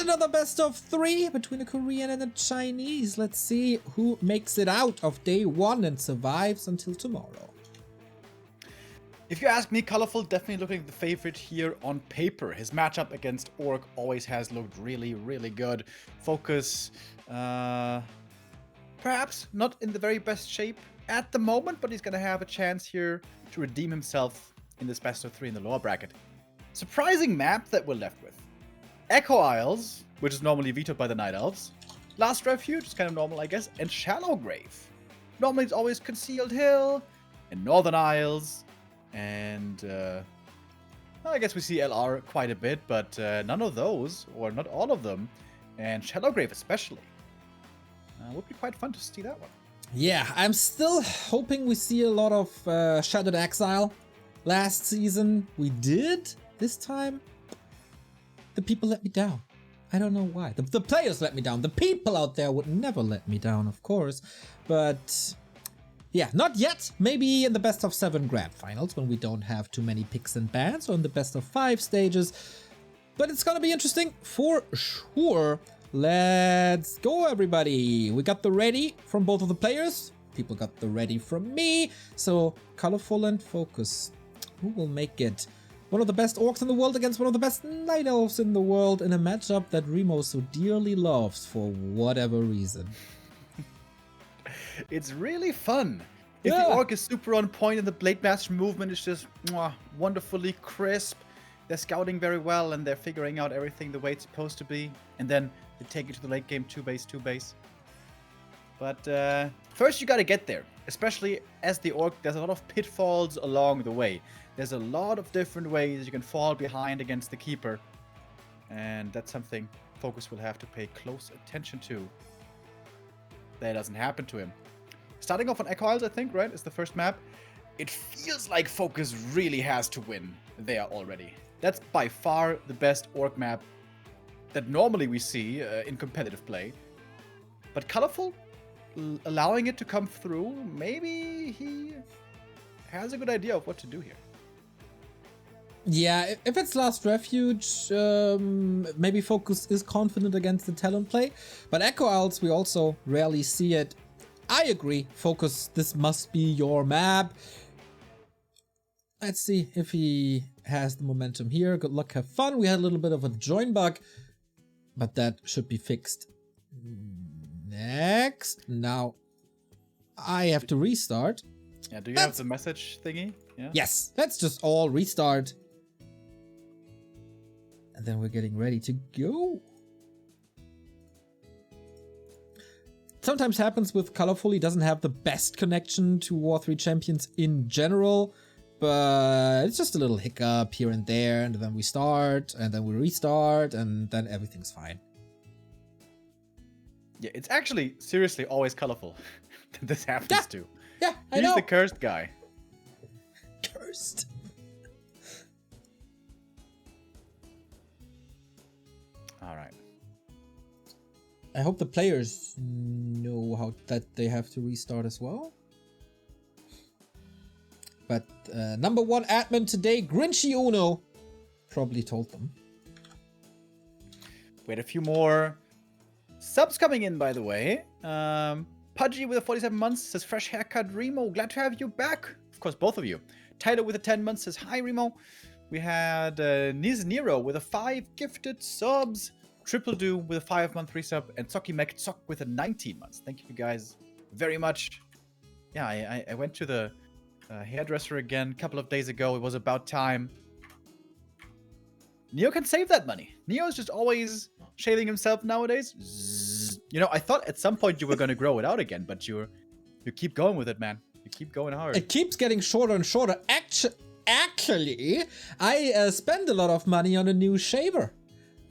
And another best of 3 between a Korean and a Chinese. Let's see who makes it out of day 1 and survives until tomorrow. If you ask me, Colorful definitely looking the favorite here on paper. His matchup against Orc always has looked really, really good. FoCuS, perhaps not in the very best shape at the moment, but he's going to have a chance here to redeem himself in this best of 3 in the lower bracket. Surprising map that we're left with. Echo Isles, which is normally vetoed by the Night Elves. Last Refuge is kind of normal, I guess. And Shallow Grave. Normally it's always Concealed Hill and Northern Isles. And well, I guess we see LR quite a bit, but none of those, or not all of them, and Shallow Grave especially. Would be quite fun to see that one. Yeah, I'm still hoping we see a lot of Shattered Exile. Last season we did. This time, the people let me down. I don't know why. The players let me down. The people out there would never let me down, of course. But yeah, not yet. Maybe in the best of 7 grand finals when we don't have too many picks and bans, or in the best of 5 stages. But it's gonna be interesting for sure. Let's go, everybody. We got the ready from both of the players. People got the ready from me. So Colorful and FoCuS. Who will make it? One of the best orcs in the world against one of the best night elves in the world in a matchup that Remo so dearly loves for whatever reason. It's really fun. If the orc is super on point and the blade master movement is just wonderfully crisp, they're scouting very well and they're figuring out everything the way it's supposed to be. And then they take it to the late game 2-base. But first you gotta get there. Especially as the orc, there's a lot of pitfalls along the way. There's a lot of different ways you can fall behind against the keeper. And that's something FoCuS will have to pay close attention to. That doesn't happen to him. Starting off on Echo Isles, I think, right, is the first map. It feels like FoCuS really has to win there already. That's by far the best orc map that normally we see in competitive play. But Colorful, allowing it to come through, maybe he has a good idea of what to do here. Yeah, if it's Last Refuge, maybe FoCuS is confident against the talent play. But Echo Isles, we also rarely see it. I agree, FoCuS, this must be your map. Let's see if he has the momentum here. Good luck, have fun. We had a little bit of a join bug, but that should be fixed. Next. Now, I have to restart. Yeah, do you have the message thingy? Yeah. Yes, let's just all restart. And then we're getting ready to go. Sometimes happens with Colorful, he doesn't have the best connection to W3Champions in general, but it's just a little hiccup here and there, and then we start, and then we restart, and then everything's fine. Yeah, it's actually seriously always Colorful that this happens to. Yeah, I know. He's the cursed guy. Cursed. All right. I hope the players know how that they have to restart as well. But number 1 admin today, Grinchy Uno, probably told them. We had a few more subs coming in, by the way. Pudgy with a 47 months says, fresh haircut, Remo. Glad to have you back. Of course, both of you. Tyler with a 10 months says, hi, Remo. We had Niz Nero with a 5 gifted subs. Triple Do with a 5-month resub. And Socky Mac Sock with a 19 months. Thank you guys very much. Yeah, I went to the hairdresser again a couple of days ago. It was about time. Neo can save that money. Neo is just always shaving himself nowadays. Zzz. You know, I thought at some point you were going to grow it out again, but you keep going with it, man. You keep going hard. It keeps getting shorter and shorter. Actually, I spend a lot of money on a new shaver.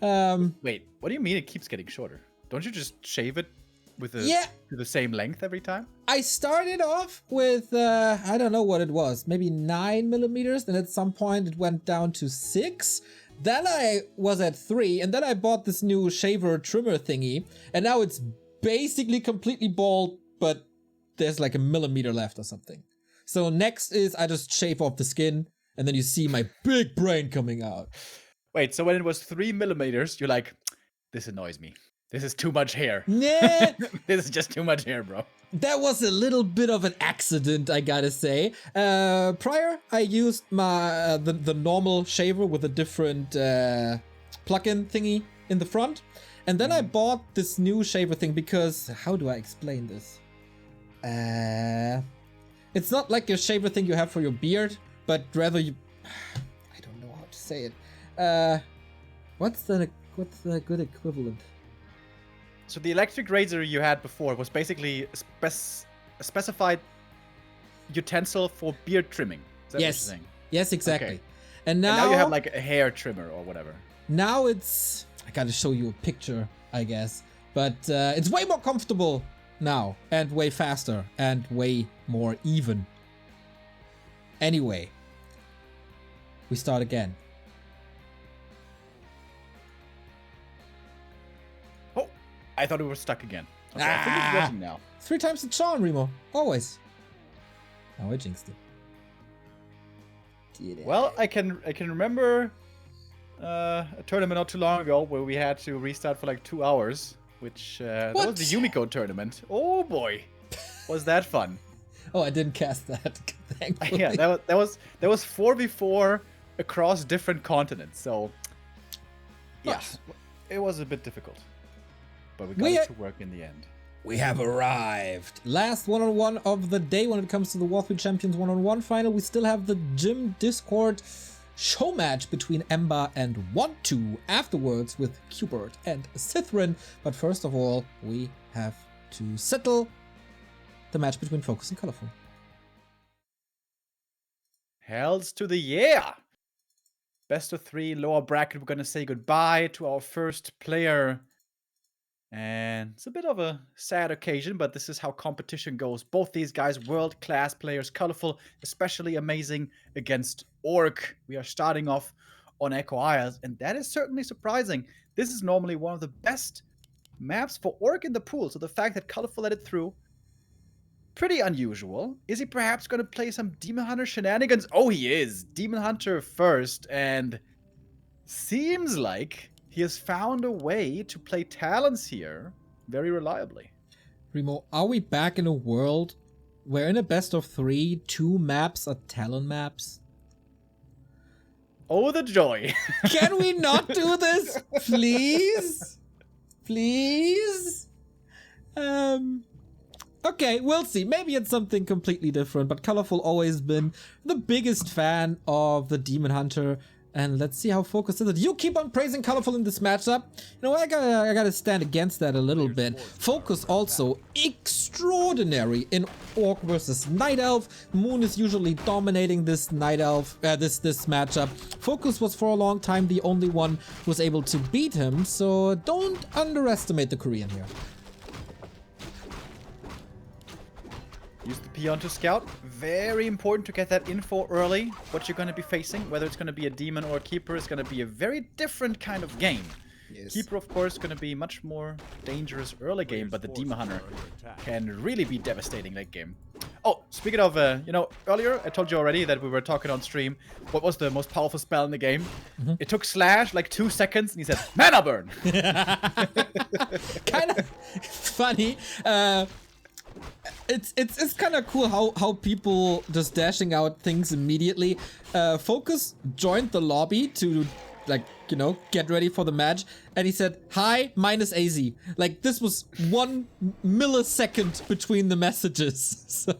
Wait, what do you mean it keeps getting shorter? Don't you just shave it with to the same length every time? I started off with, I don't know what it was, maybe 9 millimeters. Then at some point it went down to 6. Then I was at 3, and then I bought this new shaver trimmer thingy, and now it's basically completely bald, but there's like a millimeter left or something. So next is I just shave off the skin, and then you see my big brain coming out. Wait, so when it was 3 millimeters, you're like, This annoys me. This is too much hair. Nah, This is just too much hair, bro. that was a little bit of an accident, I gotta say. Prior, I used my the normal shaver with a different plug-in thingy in the front. And then I bought this new shaver thing because, how do I explain this? It's not like a shaver thing you have for your beard, but rather you... I don't know how to say it. What's the good equivalent? So the electric razor you had before was basically a specified utensil for beard trimming. Is that Yes. what you're saying? Yes, exactly. Okay. And now you have like a hair trimmer or whatever. Now it's... I gotta show you a picture, I guess. But it's way more comfortable now. And way faster. And way more even. Anyway. We start again. Oh, I thought we were stuck again. Okay, I think it's working now. 3 times the charm, Remo. Always. Oh, I jinxed it. Did Well, I can remember a tournament not too long ago where we had to restart for like 2 hours, which that was the Yumiko tournament. Oh boy, was that fun! Oh, I didn't cast that. Thankfully. Yeah, that was 4v4 across different continents. So yeah, it was a bit difficult, but we got it to work in the end. We have arrived. Last one-on-one of the day when it comes to the W3Champions one-on-one final. We still have the Gym Discord show match between Ember and Want2 afterwards with Qbert and Sithrin. But first of all, we have to settle the match between FoCuS and Colorful. Hells to the yeah! Best of 3, lower bracket. We're gonna say goodbye to our first player. And it's a bit of a sad occasion, but this is how competition goes. Both these guys, world-class players, colorful, especially amazing against ORC. We are starting off on Echo Isles, and that is certainly surprising. This is normally one of the best maps for ORC in the pool, so the fact that Colorful let it through, pretty unusual. Is he perhaps going to play some Demon Hunter shenanigans? Oh, he is. Demon Hunter first, and seems like he has found a way to play Talons here very reliably. Remo, are we back in a world where in a best of 3, 2 maps are Talon maps? Oh, the joy. Can we not do this? Please? Please? Okay, we'll see. Maybe it's something completely different, but Colorful always been the biggest fan of the Demon Hunter. And let's see how FoCuS is it. You keep on praising Colorful in this matchup. You know, I gotta stand against that a little bit. FoCuS also extraordinary in Orc versus Night Elf. Moon is usually dominating this Night Elf, this matchup. FoCuS was for a long time the only one who was able to beat him, so don't underestimate the Korean here. Use the peon to scout. Very important to get that info early. What you're going to be facing, whether it's going to be a demon or a keeper, is going to be a very different kind of game. Yes. Keeper, of course, going to be much more dangerous early game, but the Demon Hunter can really be devastating late game. Oh, speaking of, you know, earlier I told you already that we were talking on stream. What was the most powerful spell in the game? It took Slash like 2 seconds, and he said, Mana Burn! Kind of funny. It's kind of cool how people just dashing out things immediately. FoCuS joined the lobby to, like, you know, get ready for the match, and he said, hi, minus AZ. Like, this was 1 millisecond between the messages. So,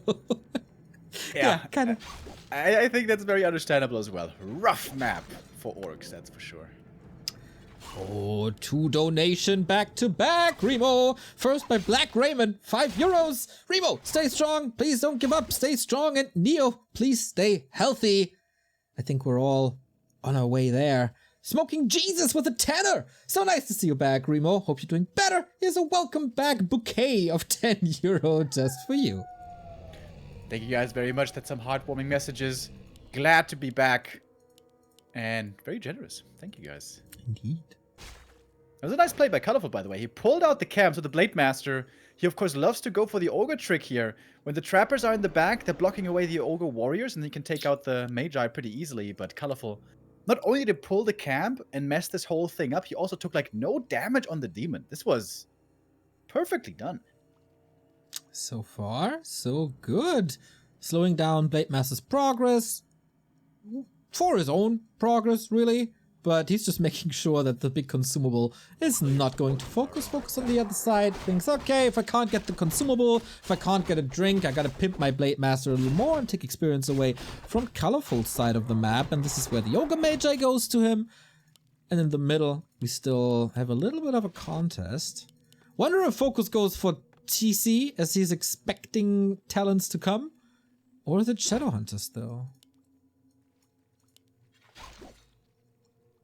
yeah, kind of. I think that's very understandable as well. Rough map for orcs, that's for sure. Oh, 2 donation back to back, Remo. First by Black Raymond, €5. Remo, stay strong. Please don't give up. Stay strong. And Neo, please stay healthy. I think we're all on our way there. Smoking Jesus with a tenner. So nice to see you back, Remo. Hope you're doing better. Here's a welcome back bouquet of €10 just for you. Thank you guys very much. That's some heartwarming messages. Glad to be back. And very generous. Thank you guys. Indeed. That was a nice play by Colorful, by the way. He pulled out the cam, so the Blade Master, he of course loves to go for the Ogre trick here. When the Trappers are in the back, they're blocking away the Ogre Warriors, and he can take out the Magi pretty easily, but Colorful not only did he pull the camp and mess this whole thing up, he also took like no damage on the demon. This was perfectly done. So far, so good. Slowing down Blademaster's progress. For his own progress, really. But he's just making sure that the big consumable is not going to focus. Focus on the other side. Thinks, okay, if I can't get the consumable, if I can't get a drink, I gotta pimp my Blademaster a little more and take experience away from Colorful's side of the map. And this is where the Ogre Magi goes to him. And in the middle, we still have a little bit of a contest. Wonder if FoCuS goes for TC as he's expecting talents to come. Or is it Shadowhunter still?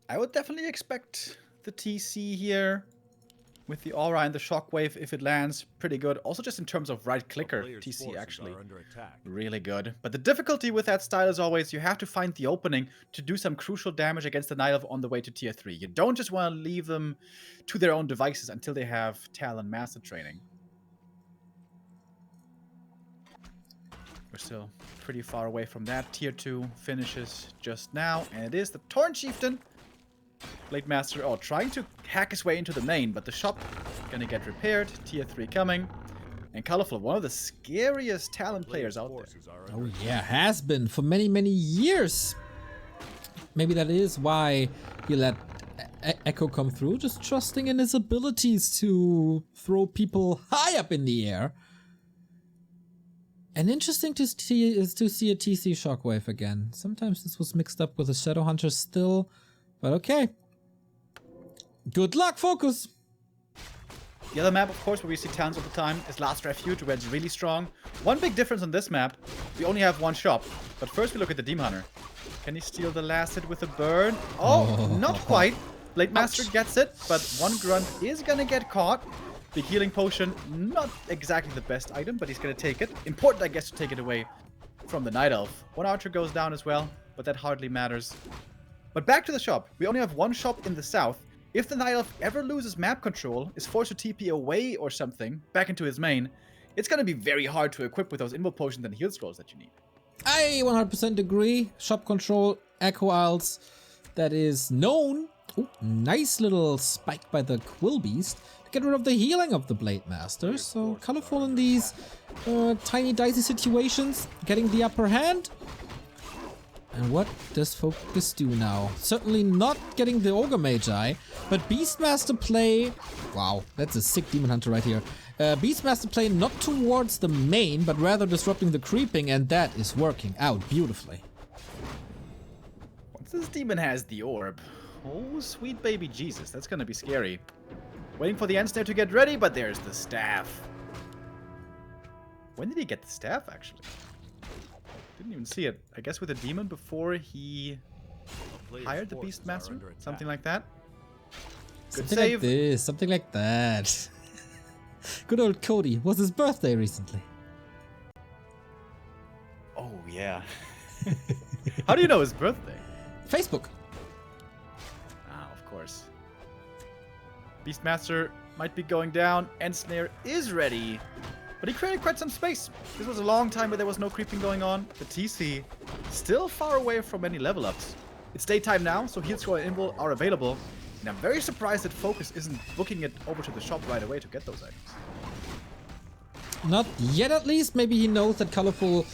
I would definitely expect the TC here with the aura and the shockwave if it lands pretty good. Also just in terms of right clicker, TC actually really good. But the difficulty with that style is always you have to find the opening to do some crucial damage against the Night Elf on the way to tier 3. You don't just want to leave them to their own devices until they have Talon Master training. We're still pretty far away from that. Tier 2 finishes just now, and it is the Torn Chieftain. Blademaster, trying to hack his way into the main, but the shop gonna get repaired. Tier 3 coming. And Colorful, one of the scariest Talon players out there. Oh yeah, has been for many, many years. Maybe that is why he let Echo come through, just trusting in his abilities to throw people high up in the air. And interesting to see a TC Shockwave again. Sometimes this was mixed up with a Shadowhunter still. But okay. Good luck, FoCuS! The other map, of course, where we see Talons all the time is Last Refuge, where it's really strong. One big difference on this map, we only have one shop. But first we look at the Demon Hunter. Can he steal the last hit with a burn? Oh, not quite. Blademaster gets it, but one grunt is gonna get caught. Big healing potion, not exactly the best item, but he's gonna take it. Important, I guess, to take it away from the Night Elf. One archer goes down as well, but that hardly matters. But back to the shop. We only have one shop in the south. If the Night Elf ever loses map control, is forced to TP away or something, back into his main, it's gonna be very hard to equip with those invo potions and heal scrolls that you need. I 100% agree. Shop control, Echo Isles, that is known. Ooh, nice little spike by the Quill Beast to get rid of the healing of the Blademaster. So colorful in these tiny dicey situations, getting the upper hand. And what does FoCuS do now? Certainly not getting the Ogre Magi, but Beastmaster play... Wow, that's a sick Demon Hunter right here. Beastmaster play not towards the main, but rather disrupting the creeping, and that is working out beautifully. Once this demon has the orb, oh sweet baby Jesus, that's gonna be scary. Waiting for the end snare to get ready, but there's the staff. When did he get the staff, actually? Didn't even see it. I guess with a demon before he hired the Beastmaster? Something like that? Good something save. Like this, something like that. Good old Cody. Was his birthday recently? Oh, yeah. How do you know his birthday? Facebook. Ah, of course. Beastmaster might be going down. End snare is ready. But he created quite some space. This was a long time where there was no creeping going on. The TC still far away from any level ups. It's daytime now, so heal scroll and invul are available. And I'm very surprised that FoCuS isn't booking it over to the shop right away to get those items. Not yet, at least. Maybe he knows that Colorful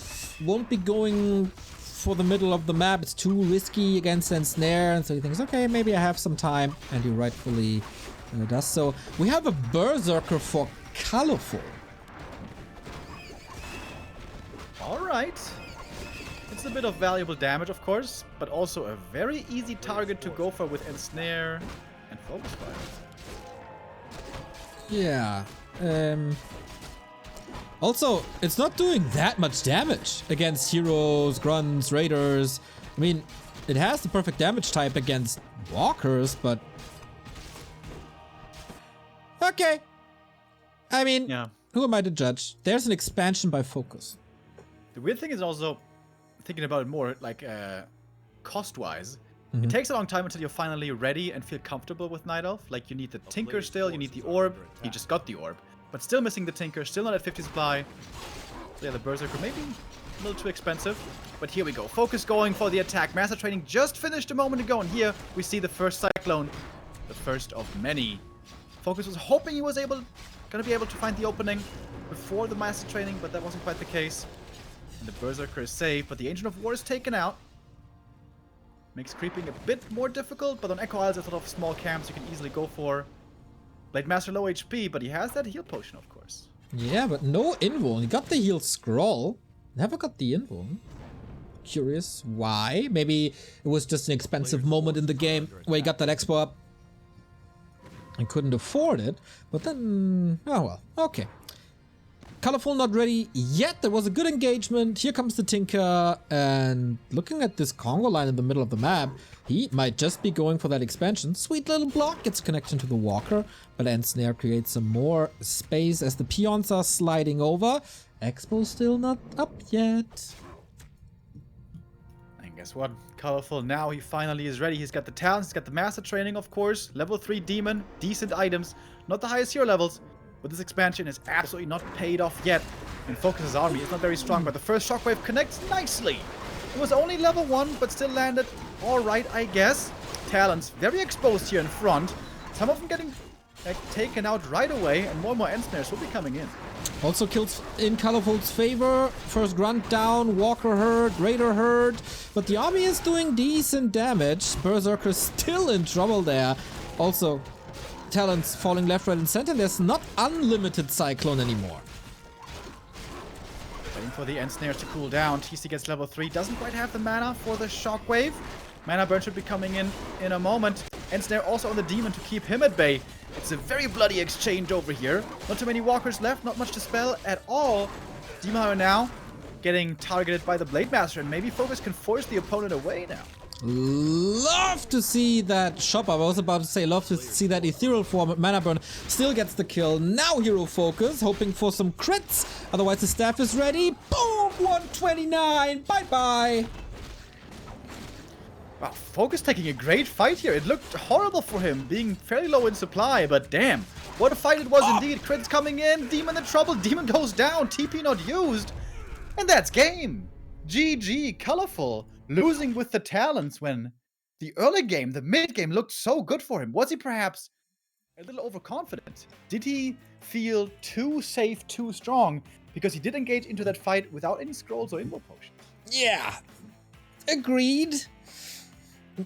won't be going for the middle of the map. It's too risky against Ensnare, and so he thinks, okay, maybe I have some time. And he rightfully does so. We have a Berserker for Colorful. Alright. It's a bit of valuable damage, of course, but also a very easy target to go for with Ensnare and Focus Fire. Yeah. Also, it's not doing that much damage against heroes, grunts, raiders. I mean, it has the perfect damage type against walkers, but... Okay. I mean, yeah. Who am I to judge? There's an expansion by FoCuS. The weird thing is also, thinking about it more, like, cost-wise, it takes a long time until you're finally ready and feel comfortable with Night Elf. Like, you need the Tinker still, you need the Orb. You just got the Orb. But still missing the Tinker, still not at 50 supply. So yeah, the Berserker maybe a little too expensive. But here we go. FoCuS going for the attack. Master Training just finished a moment ago. And here we see the first Cyclone. The first of many. FoCuS was hoping he was gonna be able to find the opening before the Master Training, but that wasn't quite the case. And the Berserker is safe, but the Ancient of War is taken out. Makes creeping a bit more difficult, but on Echo Isles, there's a lot of small camps you can easily go for. Blade Master low HP, but he has that heal potion, of course. Yeah, but no invuln. He got the heal scroll. Never got the invuln. Curious why. Maybe it was just an expensive moment in the game where he got that expo up and couldn't afford it. But then, oh well, okay. Colorful not ready yet. There was a good engagement. Here comes the Tinker, and looking at this Congo line in the middle of the map, he might just be going for that expansion. Sweet little block gets connection to the Walker, but Ensnare creates some more space as the peons are sliding over. Expo still not up yet. And guess what? Colorful now, he finally is ready. He's got the talents, he's got the Master Training, of course. Level 3 Demon, decent items. Not the highest hero levels, but this expansion is absolutely not paid off yet. And FoCuS' army is not very strong, but the first Shockwave connects nicely. It was only level 1, but still landed alright, I guess. Talents very exposed here in front. Some of them getting taken out right away, and more Ensnares will be coming in. Also kills in Colorful's favor. First Grunt down, Walker hurt, Raider hurt. But the army is doing decent damage. Berserker still in trouble there. Also, talents falling left, right, and center. There's not unlimited Cyclone anymore. Waiting for the Ensnares to cool down. TC gets level 3. Doesn't quite have the mana for the Shockwave. Mana burn should be coming in a moment. Ensnare also on the Demon to keep him at bay. It's a very bloody exchange over here. Not too many Walkers left. Not much to spell at all. Demon Hunter now getting targeted by the Blade Master. And maybe FoCuS can force the opponent away now. Love to see that shop. I was about to say love to see that ethereal form. Mana burn still gets the kill. Now hero FoCuS, hoping for some crits. Otherwise the staff is ready. Boom! 129. Bye-bye. Wow, FoCuS taking a great fight here. It looked horrible for him, being fairly low in supply, but damn. What a fight it was indeed. Crits coming in. Demon in trouble. Demon goes down. TP not used. And that's game. GG. Colorful. Losing with the talents when the early game, the mid game looked so good for him. Was he perhaps a little overconfident? Did he feel too safe, too strong? Because he did engage into that fight without any scrolls or invo potions. Yeah. Agreed.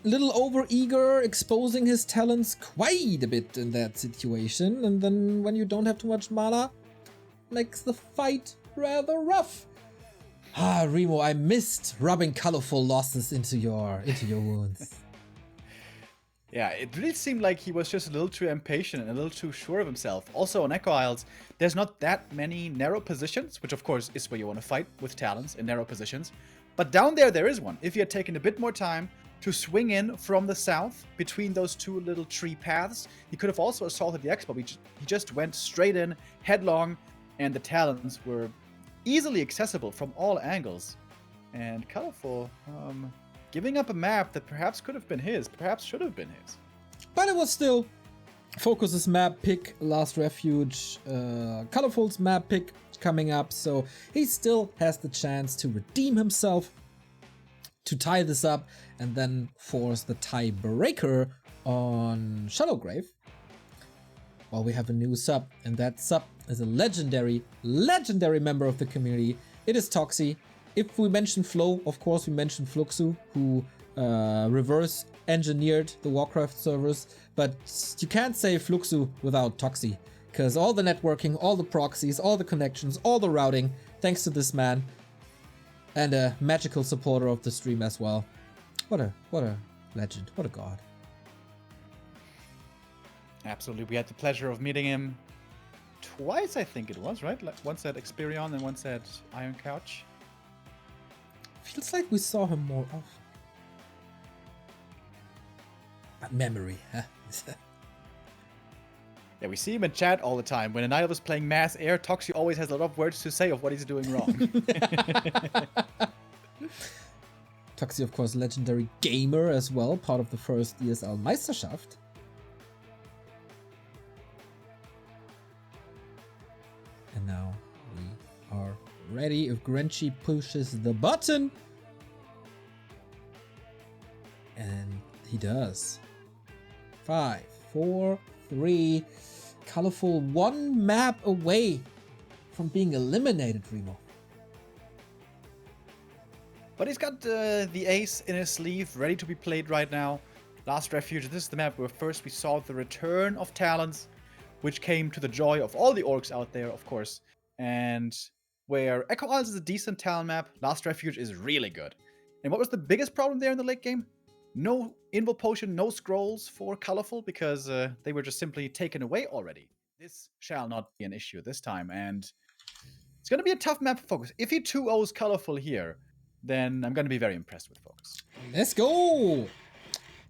Little over-eager, exposing his talents quite a bit in that situation. And then when you don't have too much mana, makes the fight rather rough. Ah, Remo, I missed rubbing colorful losses into your wounds. Yeah, it really seemed like he was just a little too impatient and a little too sure of himself. Also on Echo Isles, there's not that many narrow positions, which of course is where you want to fight with talents in narrow positions. But down there is one. If you had taken a bit more time to swing in from the south between those two little tree paths, he could have also assaulted the Expo. He just went straight in, headlong, and the talents were easily accessible from all angles. And Colorful, giving up a map that perhaps could have been his, perhaps should have been his. But it was still FoCuS' map pick, last Refuge, Colorful's map pick coming up, so he still has the chance to redeem himself, to tie this up, and then force the tiebreaker on Shadowgrave. Well, we have a new sub, and that sub is a legendary member of the community. It is Toxi. If we mention Flo, of course we mention Fluxu, who reverse engineered the Warcraft servers, but you can't say Fluxu without Toxi, because all the networking, all the proxies, all the connections, all the routing, thanks to this man, and a magical supporter of the stream as well. What a legend, what a god. Absolutely, we had the pleasure of meeting him twice, I think it was, right? Like once at Experion and once at Iron Couch. Feels like we saw him more often. But memory, huh? Yeah, we see him in chat all the time. When Annihilator was playing Mass Air, Toxi always has a lot of words to say of what he's doing wrong. Toxi, of course, legendary gamer as well, part of the first ESL Meisterschaft. And now we are ready if Grenchi pushes the button. And he does. 5, 4, 3. Colorful, one map away from being eliminated, Remo. But he's got the ace in his sleeve, ready to be played right now. Last Refuge, this is the map where first we saw the return of Talons, which came to the joy of all the orcs out there, of course. And where Echo Isles is a decent Talon map, Last Refuge is really good. And what was the biggest problem there in the late game? No Invo Potion, no scrolls for Colorful, because they were just simply taken away already. This shall not be an issue this time, and it's going to be a tough map for FoCuS. If he 2-0s Colorful here, then I'm going to be very impressed with FoCuS. Let's go!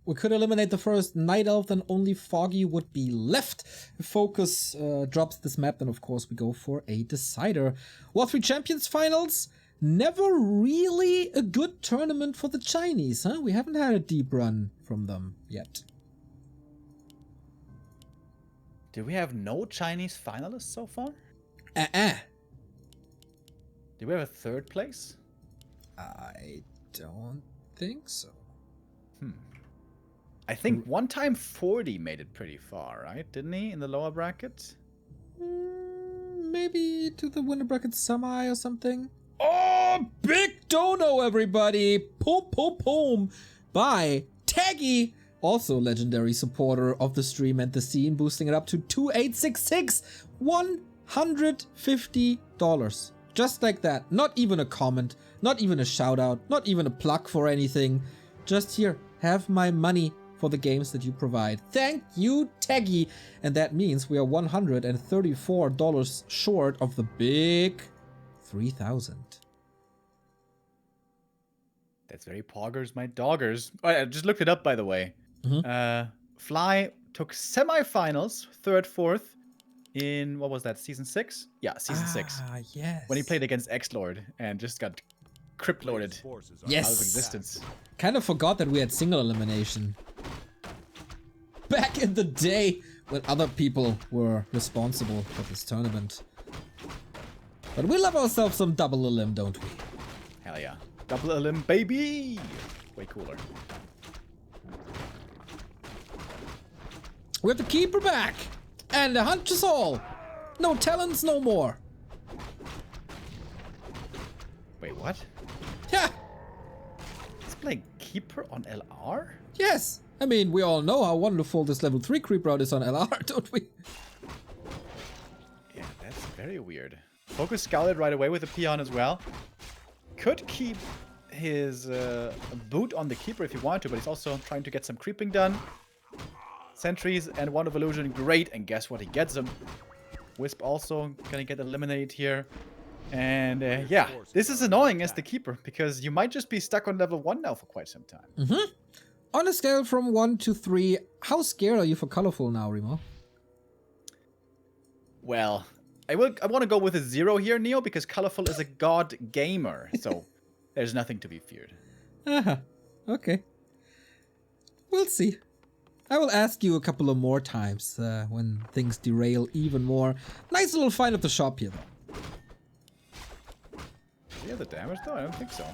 We could eliminate the first Night Elf, then only Foggy would be left. If FoCuS drops this map, then of course we go for a decider. W3Champions finals, never really a good tournament for the Chinese, huh? We haven't had a deep run from them yet. Do we have no Chinese finalists so far? Do we have a third place? I don't think so. I think one time 40 made it pretty far, right? Didn't he, in the lower bracket? Maybe to the winner bracket semi or something. Oh, big dono, everybody! Boom, boom, boom! By Taggy, also legendary supporter of the stream and the scene, boosting it up to 2866, $150. Just like that. Not even a comment, not even a shout out, not even a plug for anything. Just here, have my money for the games that you provide. Thank you, Taggy! And that means we are $134 short of the big 3,000. That's very poggers, my doggers. Oh, I just looked it up, by the way. Fly took semifinals, 3rd, 4th, in, what was that, Season 6? Yeah, Season 6. Yes. When he played against X-Lord and just got crypt-loaded yes. out of existence. Kind of forgot that we had single elimination. Back in the day when other people were responsible for this tournament. But we love ourselves some double elim, don't we? Hell yeah. Double elim, baby! Way cooler. We have the keeper back! And the hunt us all! No talents, no more! Wait, what? Yeah! He's playing keeper on LR? Yes! I mean, we all know how wonderful this level 3 creep route is on LR, don't we? Yeah, that's very weird. FoCuS scouted right away with the peon as well. Could keep his boot on the keeper if he wanted to, but he's also trying to get some creeping done. Sentries and Wand of Illusion, great, and guess what? He gets them. Wisp also gonna get eliminated here. And yeah, this is annoying as the keeper, because you might just be stuck on level 1 now for quite some time. On a scale from 1 to 3, how scared are you for Colorful now, Remo? Well, I want to go with a 0 here, Neo, because Colorful is a god gamer, so there's nothing to be feared. Okay. We'll see. I will ask you a couple of more times when things derail even more. Nice little find at the shop here, though. Yeah, the damage though? I don't think so.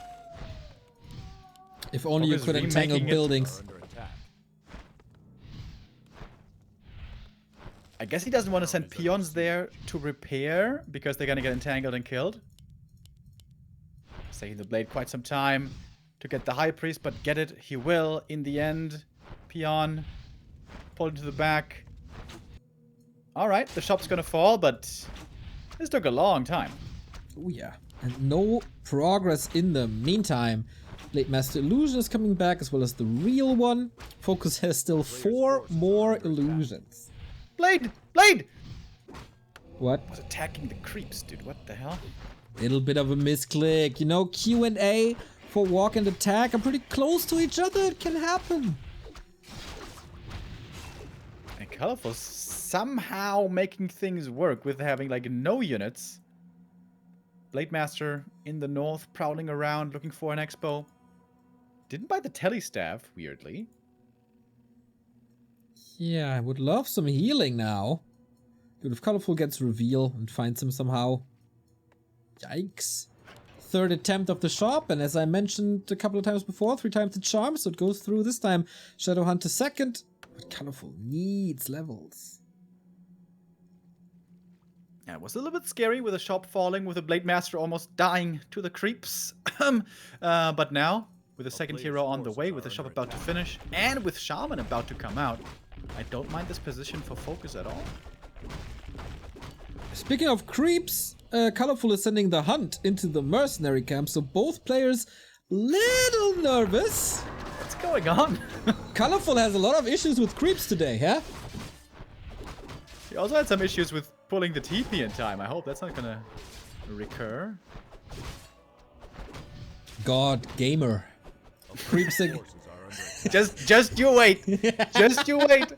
If only you could entangle buildings. I guess he doesn't want to send peons there to repair because they're gonna get entangled and killed. Taking the blade quite some time to get the High Priest, but get it he will in the end. Peon pulled into the back. Alright, the shop's gonna fall, but this took a long time. Oh yeah. And no progress in the meantime. Blade Master Illusion is coming back, as well as the real one. FoCuS has still 4 more illusions. Blade! Blade! What? I was attacking the creeps, dude. What the hell? Little bit of a misclick. You know, Q and A for walk and attack are pretty close to each other. It can happen. And Colorful somehow making things work with having like no units. Blade Master in the north, prowling around, looking for an expo. Didn't buy the telestaff, weirdly. Yeah, I would love some healing now. Dude, if Colorful gets reveal and finds him somehow. Yikes. Third attempt of the shop, and as I mentioned a couple of times before, 3 times the charm, so it goes through this time. Shadowhunter second, but Colorful needs levels. Yeah, it was a little bit scary with the shop falling, with the Blade Master almost dying to the creeps. But now, with the second hero on the way, with the shop about to finish, and with Shaman about to come out, I don't mind this position for FoCuS at all. Speaking of creeps, Colorful is sending the hunt into the mercenary camp, so both players little nervous. What's going on? Colorful has a lot of issues with creeps today, huh? He also had some issues with pulling the TP in time. I hope that's not gonna recur. God, gamer. Creeps just you wait. Just you wait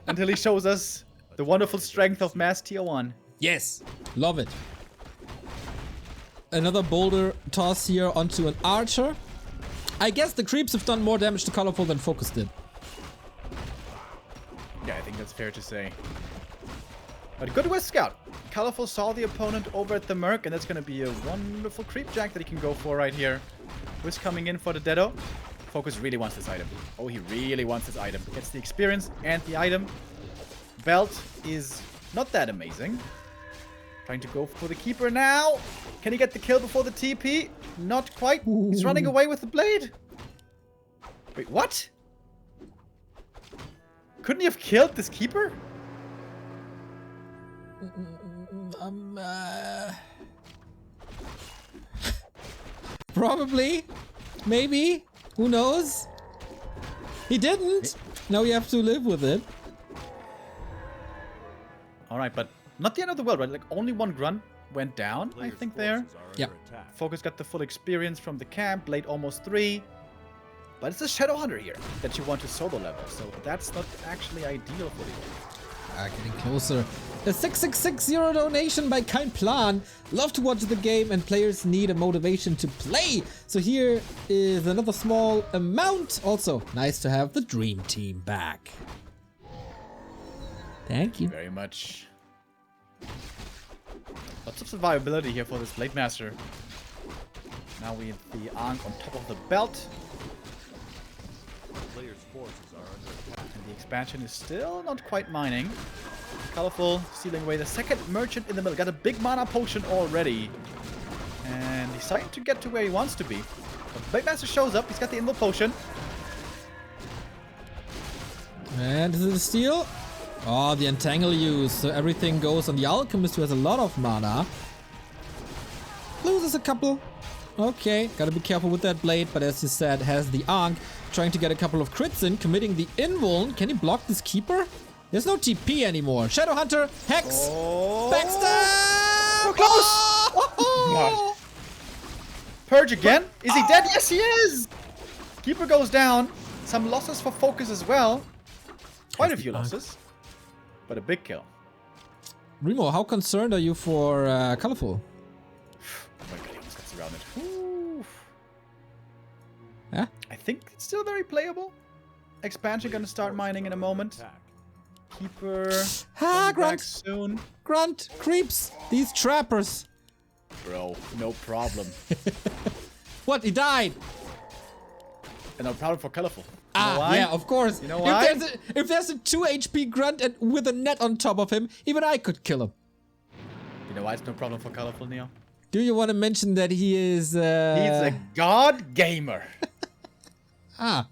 until he shows us the wonderful strength of Mass Tier 1. Yes, love it. Another boulder toss here onto an archer. I guess the creeps have done more damage to Colorful than FoCuS did. Yeah, I think that's fair to say. But good with Scout. Colorful saw the opponent over at the Merc, and that's going to be a wonderful creep jack that he can go for right here. Wiz coming in for the Deado. FoCuS really wants this item. Oh, he really wants this item. Gets the experience and the item. Belt is not that amazing. Trying to go for the Keeper now. Can he get the kill before the TP? Not quite. Ooh. He's running away with the blade. Wait, what? Couldn't he have killed this Keeper? Probably. Maybe. Who knows? He didn't. Now we have to live with it. Alright, but not the end of the world, right? Like, only one grunt went down, I think, there. Yeah. FoCuS got the full experience from the camp. Blade almost 3. But it's a Shadowhunter here that you want to solo level, so that's not actually ideal for you. Getting closer. A 6660 donation by Kind Plan. Love to watch the game, and players need a motivation to play. So here is another small amount. Also, nice to have the Dream Team back. Thank you. Very much. Lots of survivability here for this Blade Master. Now we have the Ankh on top of the belt. And the expansion is still not quite mining. Colorful stealing away the second merchant in the middle. Got a big mana potion already. And he's starting to get to where he wants to be. The Blade Master shows up. He's got the invul potion. And is it a steal? Oh, the Entangle use. So everything goes on the Alchemist, who has a lot of mana. Loses a couple. Okay, gotta be careful with that blade, but as you said, has the Ankh. Trying to get a couple of crits in, committing the invuln. Can he block this Keeper? There's no TP anymore. Shadowhunter, Hex, backstab! So close! Oh! Purge again? Is he dead? Yes, he is! Keeper goes down. Some losses for FoCuS as well. Quite a few losses. But a big kill. Remo, how concerned are you for Colorful? Oh my god, he almost got surrounded. Ooh. Yeah? I think it's still very playable. Expansion gonna start mining in a moment. Keeper back Grunt! soon. Grunt! Creeps! These trappers! Bro, no problem. What? He died! And no problem for Colorful. You know Ah, why? yeah, of course. You know why? If there's a 2 HP Grunt and with a net on top of him, even I could kill him. You know why it's no problem for Colorful, Neo? Do you want to mention that he is... He's a god gamer. Ah.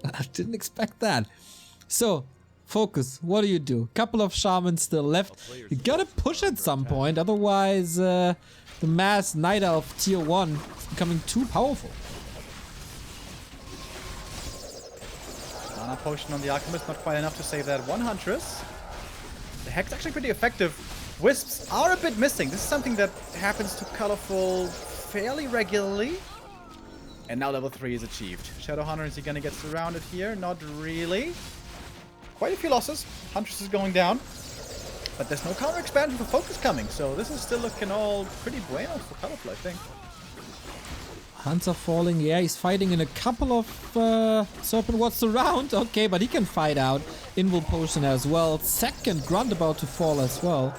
I didn't expect that. So, FoCuS, what do? Couple of shamans still left. You gotta push at some point, otherwise the mass Night Elf tier 1 is becoming too powerful. Mana potion on the Alchemist, not quite enough to save that one Huntress. The Hex actually pretty effective. Wisps are a bit missing. This is something that happens to Colorful fairly regularly. And now level 3 is achieved. Shadowhunter, is he gonna get surrounded here? Not really. Quite a few losses. Huntress is going down. But there's no counter expansion for FoCuS coming, so this is still looking all pretty bueno for Colorful, I think. Hunts are falling. Yeah, he's fighting in a couple of Serpent Wards around. Okay, but he can fight out. Invul Potion as well. Second Grunt about to fall as well.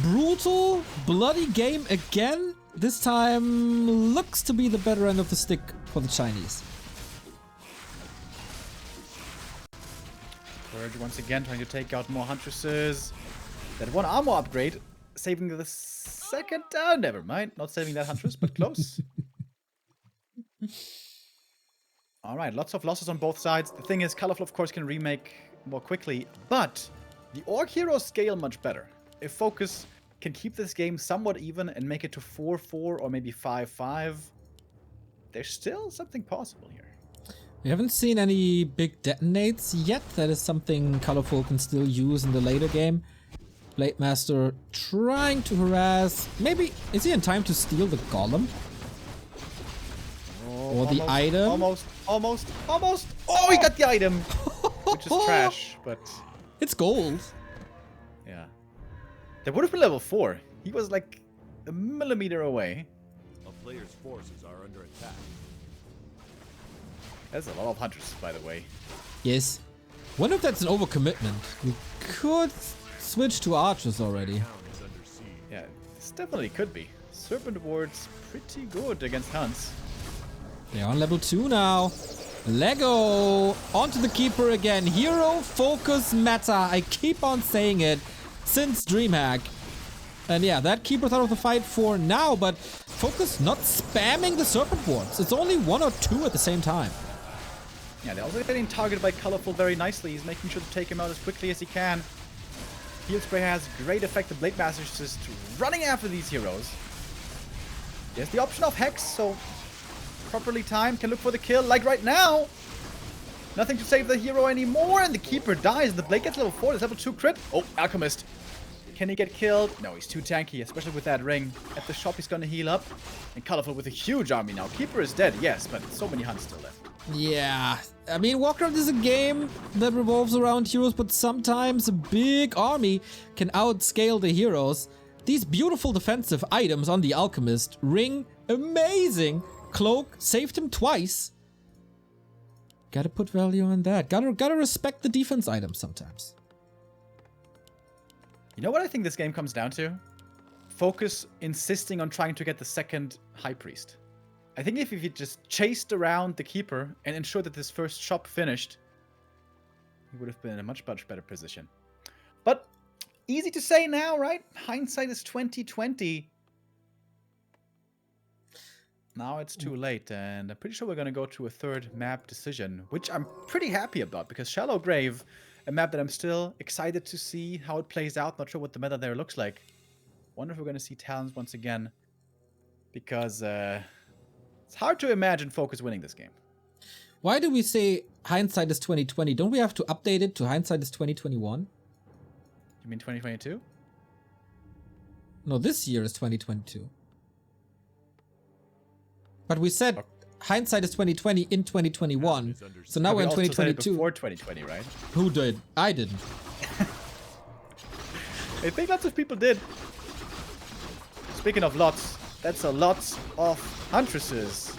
Brutal, bloody game again. This time looks to be the better end of the stick for the Chinese. Purge once again trying to take out more Huntresses. That one armor upgrade, saving the second down. Never mind, not saving that Huntress, but close. Alright, lots of losses on both sides. The thing is, Colorful of course can remake more quickly, but the Orc heroes scale much better. If FoCuS can keep this game somewhat even and make it to 4-4 or maybe 5-5, there's still something possible here. We haven't seen any big detonates yet. That is something Colorful can still use in the later game. Blademaster trying to harass. Maybe, is he in time to steal the golem? Or the item? Almost. Oh, he got the item! Which is trash, but... It's gold. Yeah. That would have been level 4. He was like a millimeter away. A player's forces are under attack. That's a lot of Hunters, by the way. Yes. Wonder if that's an overcommitment. We could switch to archers already. Yeah, this definitely could be. Serpent Ward's pretty good against Hunts. They're on level 2 now. Lego onto the keeper again. Hero focus meta. I keep on saying it since DreamHack. And yeah, that keeper's out of the fight for now, but FoCuS not spamming the serpent wards. It's only 1 or 2 at the same time. Yeah, they're also getting targeted by Colorful very nicely. He's making sure to take him out as quickly as he can. Field Spray has great effect. The Blademaster's just running after these heroes. There's the option of Hex, so properly timed, can look for the kill, like right now. Nothing to save the hero anymore, and the Keeper dies. The Blade gets level 4, there's level 2 crit. Oh, Alchemist. Can he get killed? No, he's too tanky, especially with that ring. At the shop, he's gonna heal up. And Colorful with a huge army now. Keeper is dead, yes, but so many Hunts still left. Yeah, I mean, Warcraft is a game that revolves around heroes, but sometimes a big army can outscale the heroes. These beautiful defensive items on the Alchemist, ring, amazing. Cloak, saved him twice. Gotta put value on that. Gotta respect the defense items sometimes. You know what I think this game comes down to? FoCuS insisting on trying to get the second High Priest. I think if you just chased around the Keeper and ensured that this first shop finished, he would have been in a much better position. But easy to say now, right? Hindsight is 2020. Now it's too late, and I'm pretty sure we're going to go to a third map decision, which I'm pretty happy about, because Shallow Grave, a map that I'm still excited to see how it plays out. Not sure what the meta there looks like. Wonder if we're going to see Talons once again, because it's hard to imagine FoCuS winning this game. Why do we say hindsight is 2020? Don't we have to update it to hindsight is 2021? You mean 2022? No, this year is 2022. But we said hindsight is 2020 in 2021. So now we're in 2022. Before 2020, right? Who did? I didn't. I think lots of people did. Speaking of lots, that's a lot of Huntresses.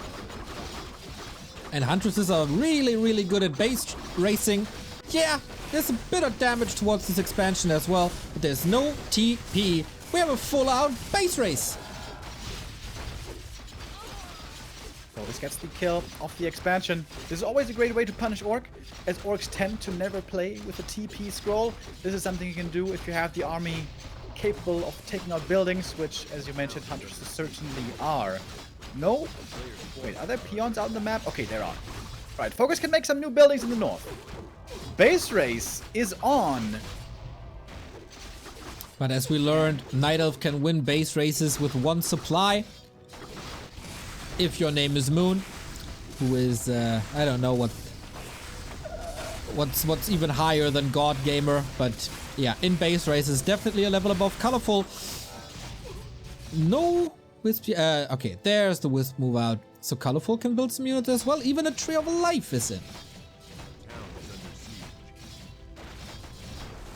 And Huntresses are really good at base racing. Yeah, there's a bit of damage towards this expansion as well, but there's no TP. We have a full-out base race. FoCuS gets the kill off the expansion. This is always a great way to punish Orc, as Orcs tend to never play with a TP scroll. This is something you can do if you have the army capable of taking out buildings, which, as you mentioned, Huntresses certainly are. No? Wait, are there peons out on the map? Okay, there are. Right, FoCuS can make some new buildings in the north. Base race is on. But as we learned, Night Elf can win base races with one supply. If your name is Moon, who is, I don't know what's even higher than God Gamer, but yeah, in base races, definitely a level above Colorful. No Wisp, okay, there's the Wisp move out, so Colorful can build some units as well, even a Tree of Life is in.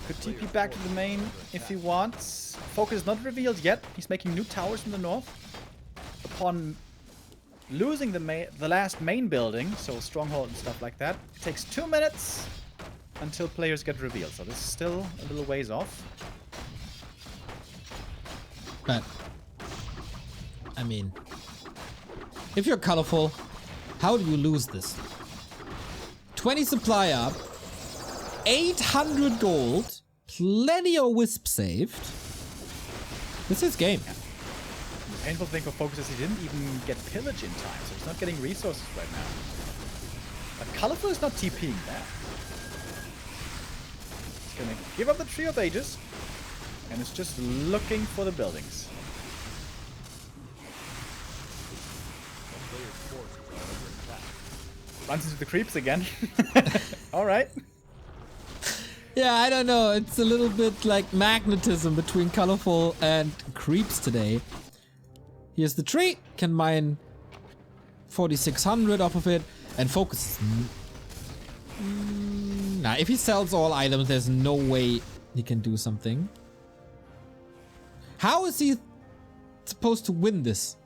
Could TP back to the main if he wants. FoCuS is not revealed yet. He's making new towers in the north. Upon losing the last main building, so stronghold and stuff like that, it takes 2 minutes until players get revealed. So this is still a little ways off. But, I mean, if you're colorful, how do you lose this? 20 supply up, 800 gold, plenty of wisp saved. This is game. The painful thing for FoCuS is he didn't even get pillage in time, so he's not getting resources right now. But Colorful is not TPing that. He's gonna give up the Tree of Ages, and is just looking for the buildings. Runs into the creeps again. Alright. Yeah, I don't know. It's a little bit like magnetism between colorful and creeps today. Here's the tree. Can mine 4,600 off of it. And FoCuS. Nah, if he sells all items, there's no way he can do something. How is he supposed to win this?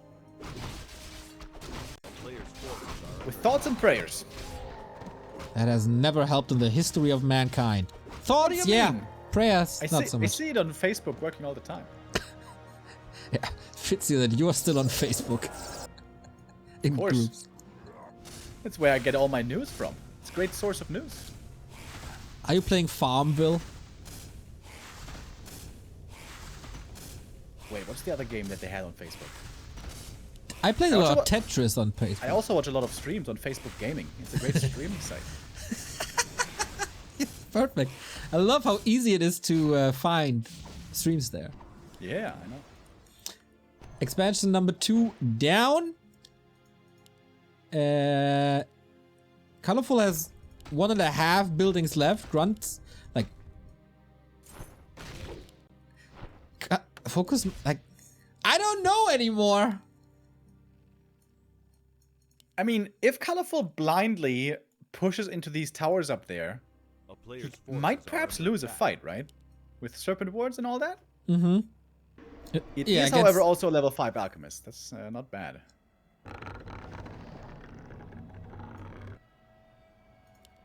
With thoughts and prayers. That has never helped in the history of mankind. Thoughts, yeah. Mean? Prayers, not so much. I see it on Facebook working all the time. Yeah, fits you that you are still on Facebook. In Of course. groups. That's where I get all my news from. It's a great source of news. Are you playing Farmville? Wait, what's the other game that they had on Facebook? I played a lot of Tetris on Facebook. I also watch a lot of streams on Facebook Gaming. It's a great streaming site. Perfect. I love how easy it is to find streams there. Yeah, I know. Expansion number 2 down. Colorful has 1.5 buildings left. Grunts, like... FoCuS, like... I don't know anymore. I mean, if Colorful blindly pushes into these towers up there, he might perhaps lose a fight, right? With Serpent Wards and all that? Mm-hmm. It is, however, also a level 5 Alchemist. That's not bad.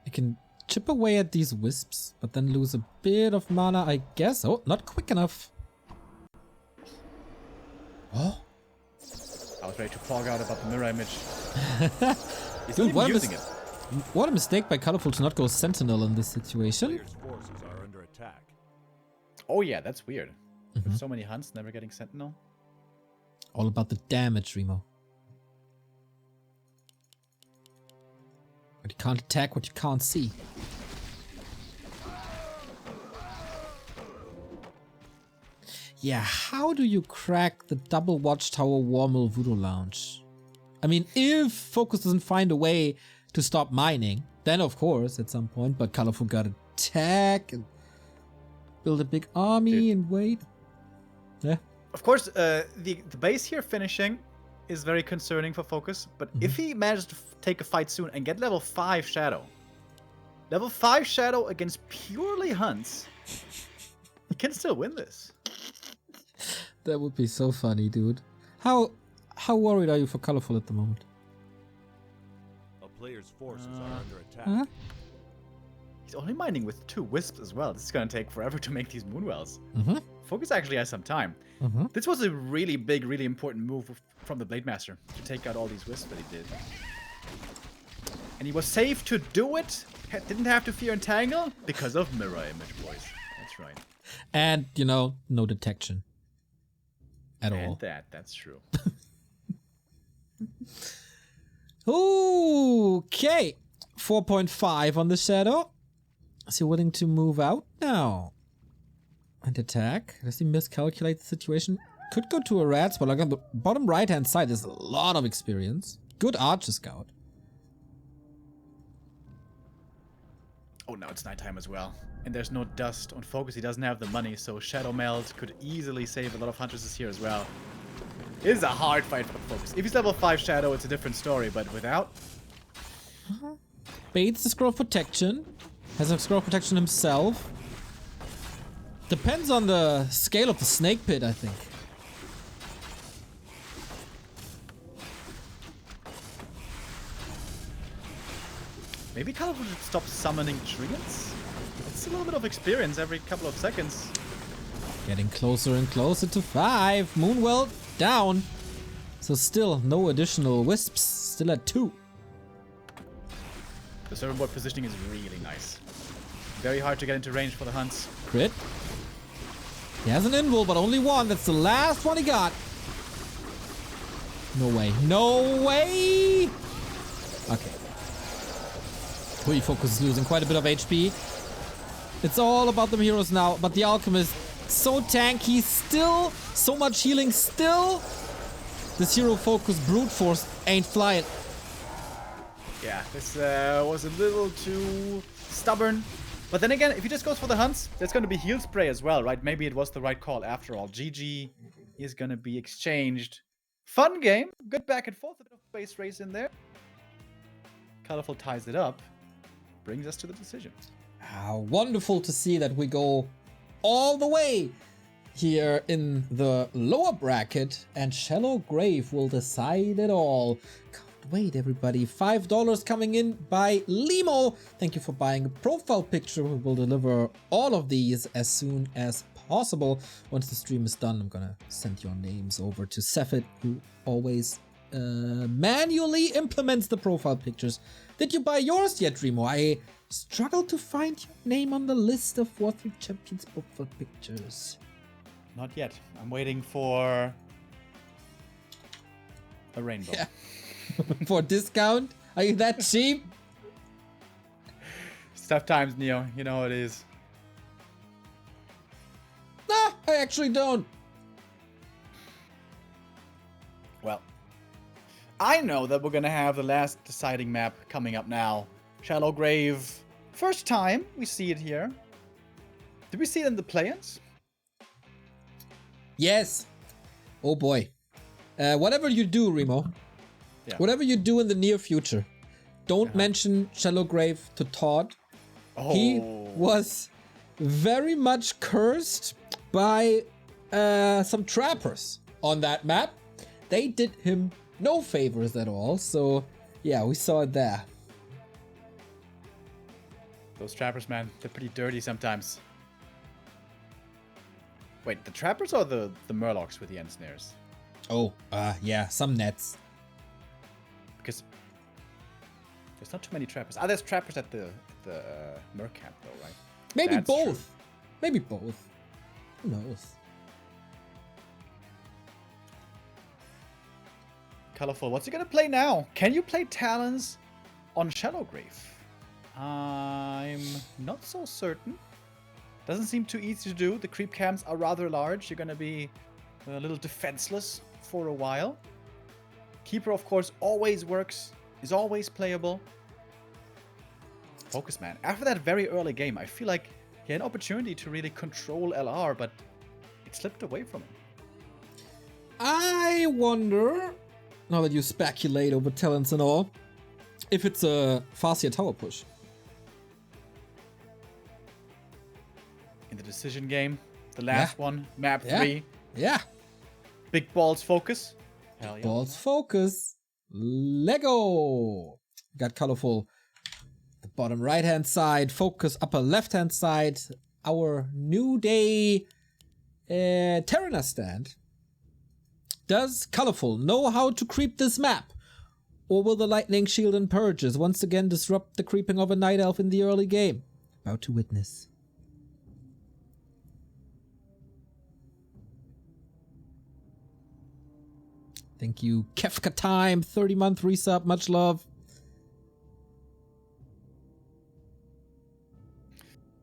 I can chip away at these wisps, but then lose a bit of mana, I guess. Oh, not quick enough. Oh. I was ready to fog out about the mirror image. He's Dude, not even using it. What a mistake by Colorful to not go Sentinel in this situation. Players' forces are under attack. Oh yeah, that's weird. With so many hunts never getting Sentinel. All about the damage, Remo. But you can't attack what you can't see. Yeah, how do you crack the double watchtower Warmill Voodoo Lounge? I mean, if FoCuS doesn't find a way to stop mining, then of course at some point, but Colorful got attack and build a big army and wait. Yeah. Of course, the base here finishing is very concerning for FoCuS, but if he manages to take a fight soon and get level 5 Shadow, level 5 Shadow against purely hunts, he can still win this. That would be so funny, dude. How worried are you for Colorful at the moment? A player's forces are under attack. Huh? He's only mining with 2 wisps as well. This is going to take forever to make these moonwells. FoCuS actually has some time. This was a really big, really important move from the Blade Master to take out all these wisps that he did. And he was safe to do it. Didn't have to fear Entangle because of mirror image, boys. That's right. And, you know, no detection. At all. And that's true. Okay. 4.5 on the Shadow. Is he willing to move out now? And attack? Does he miscalculate the situation? Could go to a rat spot. Like on the bottom right hand side, there's a lot of experience. Good Archer Scout. Oh, now it's nighttime as well. And there's no dust on FoCuS. He doesn't have the money, so Shadow Meld could easily save a lot of Huntresses here as well. It is a hard fight for FoCuS. If he's level 5 Shadow, it's a different story, but without... Baits the Scroll of Protection. Has a Scroll of Protection himself. Depends on the scale of the Snake Pit, I think. Maybe Colorful should stop summoning Treants? It's a little bit of experience every couple of seconds. Getting closer and closer to 5. Moonwell down. So still no additional wisps. Still at 2. The server board positioning is really nice. Very hard to get into range for the hunts. Crit. He has an invul, but only one. That's the last one he got. No way. No way! Okay. FoCuS is losing quite a bit of HP. It's all about the heroes now, but the Alchemist, so tanky, still, so much healing, still. This hero FoCuS brute force ain't flying. Yeah, this was a little too stubborn. But then again, if he just goes for the hunts, there's going to be heal spray as well, right? Maybe it was the right call after all. GG is going to be exchanged. Fun game. Good back and forth. A bit of base race in there. Colorful ties it up. Brings us to the decision. How wonderful to see that we go all the way here in the lower bracket, and Shallow Grave will decide it all. Can't wait, everybody. $5 coming in by Remo. Thank you for buying a profile picture. We will deliver all of these as soon as possible. Once the stream is done, I'm gonna send your names over to Sefit, who always manually implements the profile pictures. Did you buy yours yet, Remo? I struggle to find your name on the list of W3Champions profile pictures. Not yet. I'm waiting for a rainbow. Yeah. For a discount? Are you that cheap? It's tough times, Neo. You know how it is. Nah, I actually don't. Well, I know that we're gonna have the last deciding map coming up now. Shallow Grave. First time we see it here. Did we see it in the play-ins? Yes. Oh boy. Whatever you do, Remo. Yeah. Whatever you do in the near future, don't mention Shallow Grave to Todd. Oh. He was very much cursed by some trappers on that map. They did him no favors at all. So yeah, we saw it there. Those trappers, man, they're pretty dirty sometimes. Wait, the trappers or the murlocs with the end snares? Oh, yeah, some nets. Because there's not too many trappers. Ah, there's trappers at the merc camp though, right? Maybe That's both. true. Maybe both. Who knows? Colorful, what's he gonna play now? Can you play Talons on Shallow Grave? I'm not so certain. Doesn't seem too easy to do. The creep camps are rather large. You're gonna be a little defenseless for a while. Keeper, of course, always works. Is always playable. FoCuS, man. After that very early game, I feel like he had an opportunity to really control LR, but it slipped away from him. I wonder, now that you speculate over talents and all, if it's a FoCuS tower push. In the decision game, the last one, map 3. Yeah. Big balls FoCuS. Hell yeah. Balls FoCuS. Lego. Got colorful. The bottom right hand side. FoCuS upper left hand side. Our New Day Terraner stand. Does colorful know how to creep this map? Or will the lightning shield and purges once again disrupt the creeping of a night elf in the early game? About to witness. Thank you, Kefka Time, 30-month resub, much love.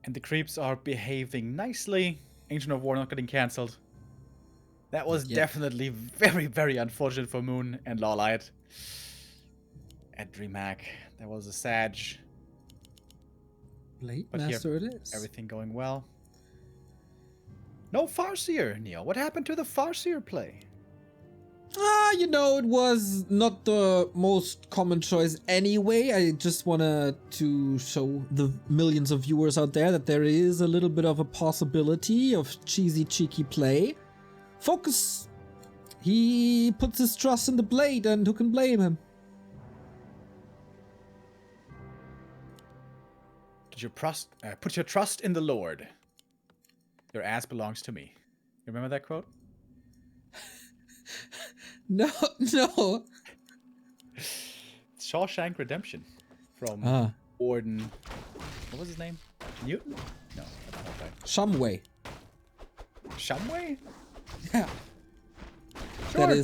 And the creeps are behaving nicely. Ancient of War not getting cancelled. That was definitely very, very unfortunate for Moon and Lawlight. At DreamHack, that was a Sag. Blade But Master here, it is. Everything going well. No FoCuS, Neo. What happened to the FoCuS play? You know, it was not the most common choice anyway. I just wanted to show the millions of viewers out there that there is a little bit of a possibility of cheesy, cheeky play. FoCuS, he puts his trust in the blade, and who can blame him? Put your trust in the Lord. Your ass belongs to me. You remember that quote? No, no. It's Shawshank Redemption from Orden. What was his name? Newton? No, that's not right. Shumway. Shumway? Yeah. Sure.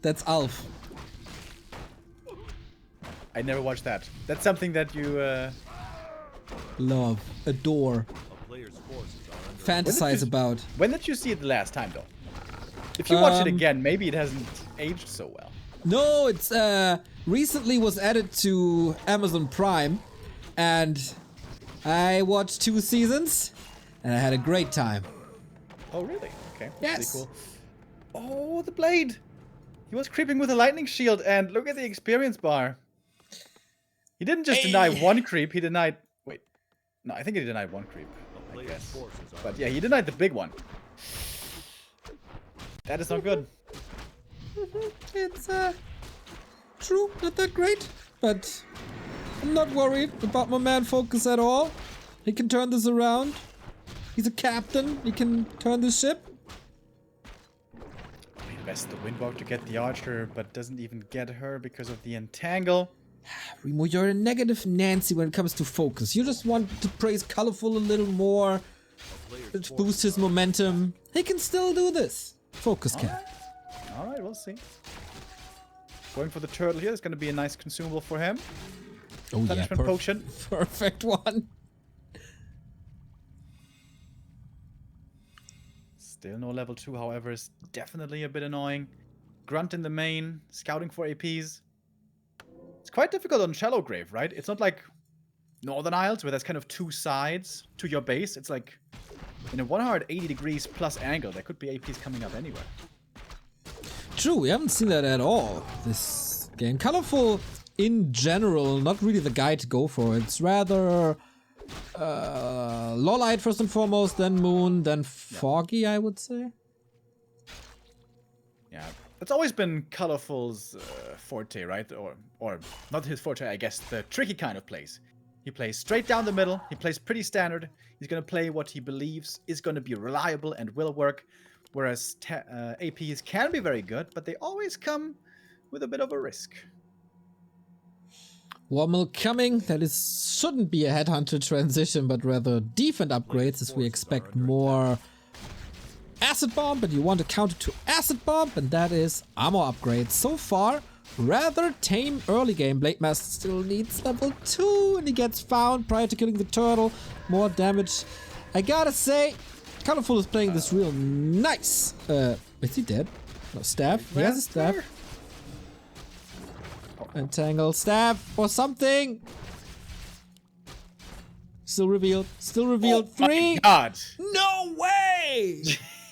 That's Alf. I never watched that. That's something that you Love, adore, A player's forces are under fantasize about. When did you see it the last time, though? If you watch it again, maybe it hasn't aged so well. No, it's recently was added to Amazon Prime, and I watched 2 seasons, and I had a great time. Oh, really? Okay. Yes. Pretty cool. Oh, the blade! He was creeping with a lightning shield, and look at the experience bar. He didn't just deny one creep, he denied... Wait. No, I think he denied one creep, a I player's guess. forces are But yeah, he denied the big one. That is not good. It's true, not that great, but I'm not worried about my man FoCuS at all. He can turn this around. He's a captain. He can turn the ship. He invests the Windwalk to get the Archer, but doesn't even get her because of the Entangle. Remo, you're a negative Nancy when it comes to FoCuS. You just want to praise Colorful a little more, to boost his momentum. He can still do this. FoCuS can. Alright, we'll see. Going for the turtle here. It's going to be a nice consumable for him. Oh yeah, Punishment potion. perfect one. Still no level 2, however, is definitely a bit annoying. Grunt in the main, scouting for APs. It's quite difficult on Shallow Grave, right? It's not like Northern Isles, where there's kind of 2 sides to your base. It's like in a 180 degrees plus angle, there could be APs coming up anywhere. True, we haven't seen that at all this game. Colorful, in general, not really the guy to go for. It's rather Lawlight first and foremost, then Moon, then Foggy, I would say. Yeah, it's always been Colorful's forte, right? Or not his forte, I guess, the tricky kind of plays. He plays straight down the middle. He plays pretty standard. He's going to play what he believes is going to be reliable and will work. Whereas APs can be very good, but they always come with a bit of a risk. Warmill coming. That shouldn't be a headhunter transition, but rather defense upgrades, as we expect more acid bomb, but you want to counter to acid bomb, and that is armor upgrades. So far, rather tame early game. Blade Master still needs level 2, and he gets found prior to killing the turtle. More damage. I gotta say, Colorful is playing this real nice. Is he dead? No, staff. He has a staff. Entangle staff or something. Still revealed. Still revealed. Oh 3. my God. No way!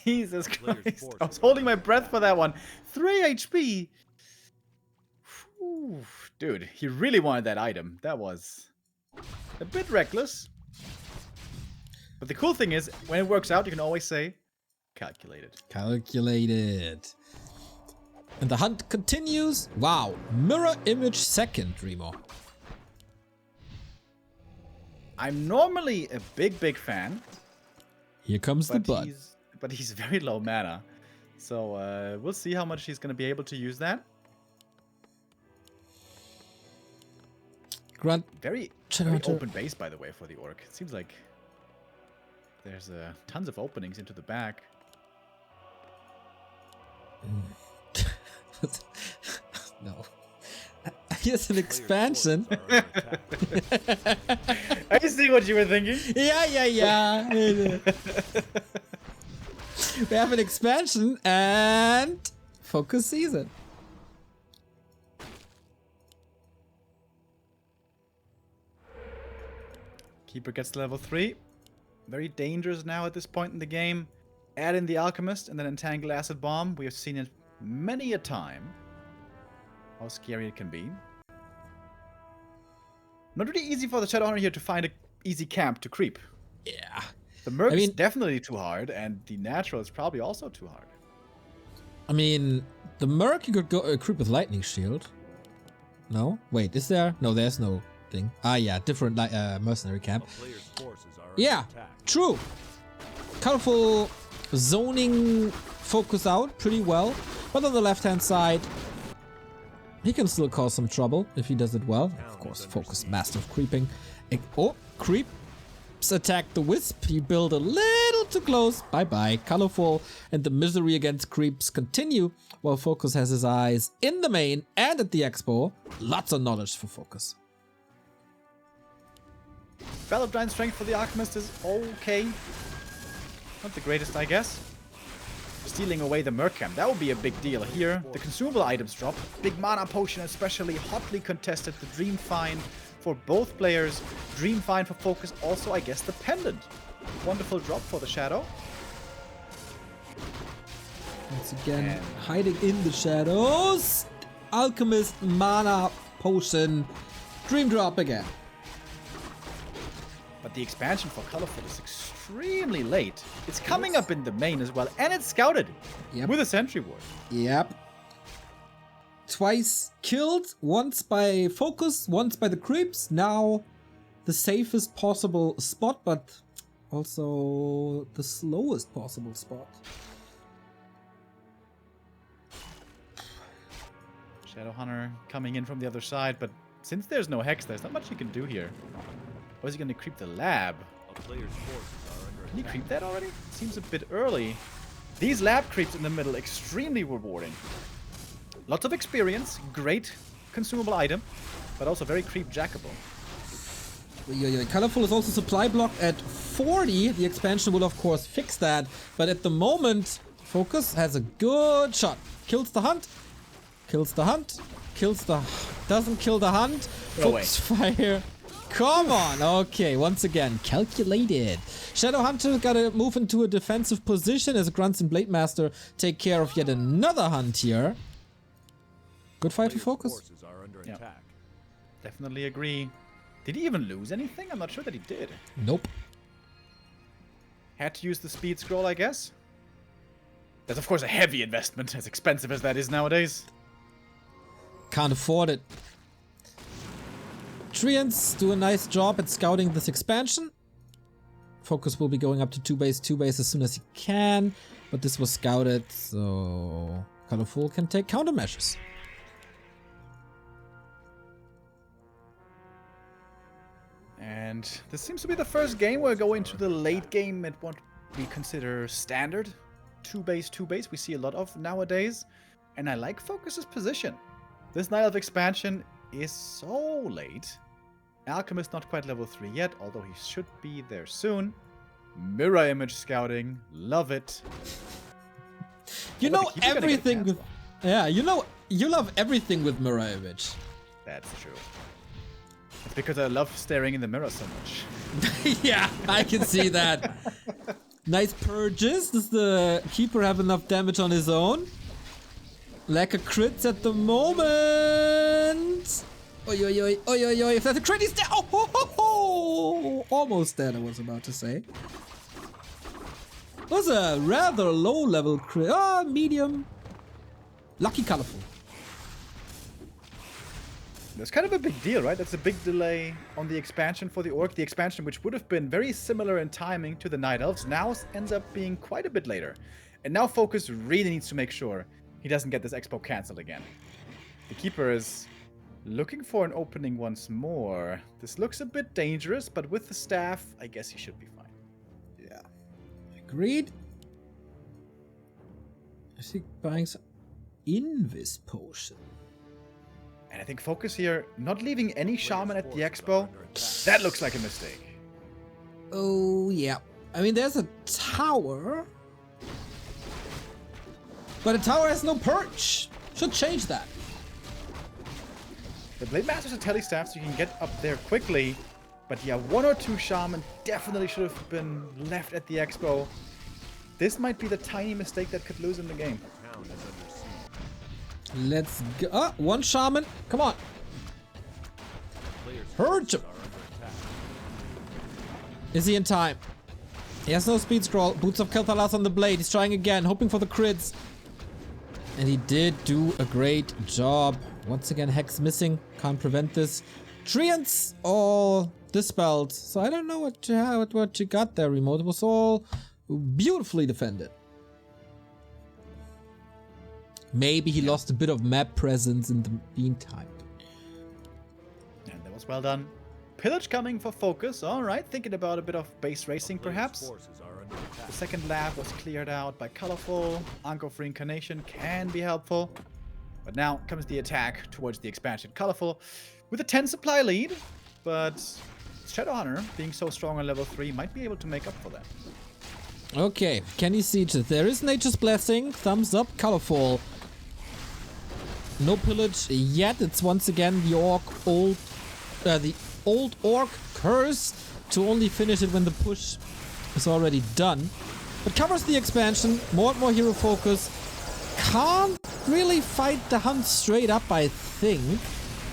Jesus Christ. I was holding my breath for that one. 3 HP. Whew. Dude, he really wanted that item. That was a bit reckless. But the cool thing is, when it works out, you can always say, calculated. Calculated. And the hunt continues. Wow. Mirror image second, Remo. I'm normally a big fan. Here comes the butt. But he's very low mana. So we'll see how much he's going to be able to use that. Grunt. Very open base, by the way, for the Orc. It seems like there's tons of openings into the back. No. Here's an expansion. I see what you were thinking. Yeah. We have an expansion and FoCuS season. Keeper gets to level 3. Very dangerous now at this point in the game. Add in the Alchemist and then Entangle Acid Bomb. We have seen it many a time. How scary it can be. Not really easy for the Shadowhunter here to find an easy camp to creep. Yeah. The Merc is definitely too hard, and the Natural is probably also too hard. I mean, the Merc you could go creep with Lightning Shield. No? Wait, is there? No, there's no thing. Ah, yeah, different mercenary camp. Yeah, true. Colorful zoning FoCuS out pretty well. But on the left-hand side, he can still cause some trouble if he does it well. Of course, FoCuS master of creeping. Oh, creeps attack the wisp. You build a little too close. Bye-bye. Colorful and the misery against creeps continue while FoCuS has his eyes in the main and at the expo. Lots of knowledge for FoCuS. Valor Giant Strength for the Alchemist is okay. Not the greatest, I guess. Stealing away the Mercam, that would be a big deal here. The consumable items drop. Big mana potion especially hotly contested. The Dream Find for both players. Dream Find for FoCuS. Also, I guess, the Pendant. Wonderful drop for the Shadow. Once again, hiding in the shadows. Alchemist, mana potion. Dream drop again. But the expansion for Colorful is extremely late. It's coming up in the main as well, and it's scouted with a Sentry Ward. Yep. Twice killed, once by FoCuS, once by the creeps. Now the safest possible spot, but also the slowest possible spot. Shadowhunter coming in from the other side, but since there's no Hex, there's not much you can do here. Or is he going to creep the lab? Can he creep that already? Seems a bit early. These lab creeps in the middle, extremely rewarding. Lots of experience, great consumable item, but also very creep jackable. Colorful is also supply blocked at 40. The expansion will of course fix that, but at the moment, FoCuS has a good shot. Kills the hunt, kills the hunt, kills the... doesn't kill the hunt. No FoCuS fire. Come on! Okay, once again, calculated. Shadowhunter gotta move into a defensive position as Grunts and Blade Master take care of yet another hunt here. Good fight for FoCuS. Yeah. Definitely agree. Did he even lose anything? I'm not sure that he did. Nope. Had to use the speed scroll, I guess. That's of course a heavy investment, as expensive as that is nowadays. Can't afford it. Treants do a nice job at scouting this expansion. FoCuS will be going up to 2 base as soon as he can, but this was scouted, so Colorful can take countermeasures. And this seems to be the first game where we go into the late game at what we consider standard 2 base. We see a lot of nowadays, and I like FoCuS's position. This Night Elf expansion is so late. Alchemist not quite level 3 yet, although he should be there soon. Mirror image scouting, love it. You know everything with... Yeah, you love everything with mirror image. That's true. It's because I love staring in the mirror so much. Yeah, I can see that. Nice purges. Does the keeper have enough damage on his own? Lack of crits at the moment. Oi, oi, oi, oi, oi, oi. If that's a crit, he's dead. Oh, ho, ho, ho. Almost dead, I was about to say. Was a rather low level crit. Ah, medium. Lucky Colorful. That's kind of a big deal, right? That's a big delay on the expansion for the Orc. The expansion, which would have been very similar in timing to the Night Elves, now ends up being quite a bit later. And now FoCuS really needs to make sure he doesn't get this expo cancelled again. The Keeper is looking for an opening once more. This looks a bit dangerous, but with the staff, I guess he should be fine. Yeah. Agreed. I think buying some Invis potion. And I think FoCuS here, not leaving any Shaman at the expo, that looks like a mistake. Oh, yeah. I mean, there's a tower. But a tower has no perch. Should change that. The Blade Master's a telestaff, so you can get up there quickly. But yeah, 1 or 2 Shaman definitely should have been left at the expo. This might be the tiny mistake that could lose in the game. Let's go. Oh, 1 Shaman. Come on. Purge him. Is he in time? He has no speed scroll. Boots of Kel'Thalas on the blade. He's trying again, hoping for the crits. And he did do a great job. Once again, Hex missing. Can't prevent this. Treants all dispelled. So I don't know what you got there, Remo. It was all Beautifully defended. Maybe he lost a bit of map presence in the meantime. And that was well done. Pillage coming for FoCuS. All right, thinking about a bit of base racing, perhaps. The second lab was cleared out by Colorful. Anko for Incarnation can be helpful. But now comes the attack towards the expansion. Colorful with a 10 supply lead, but Shadowhunter, being so strong on level 3, might be able to make up for that. Okay, can you see it? There is Nature's Blessing. Thumbs up, Colorful. No pillage yet. It's once again the old orc curse to only finish it when the push is already done. But covers the expansion. More and more hero focus. Can't really fight the hunt straight up, I think.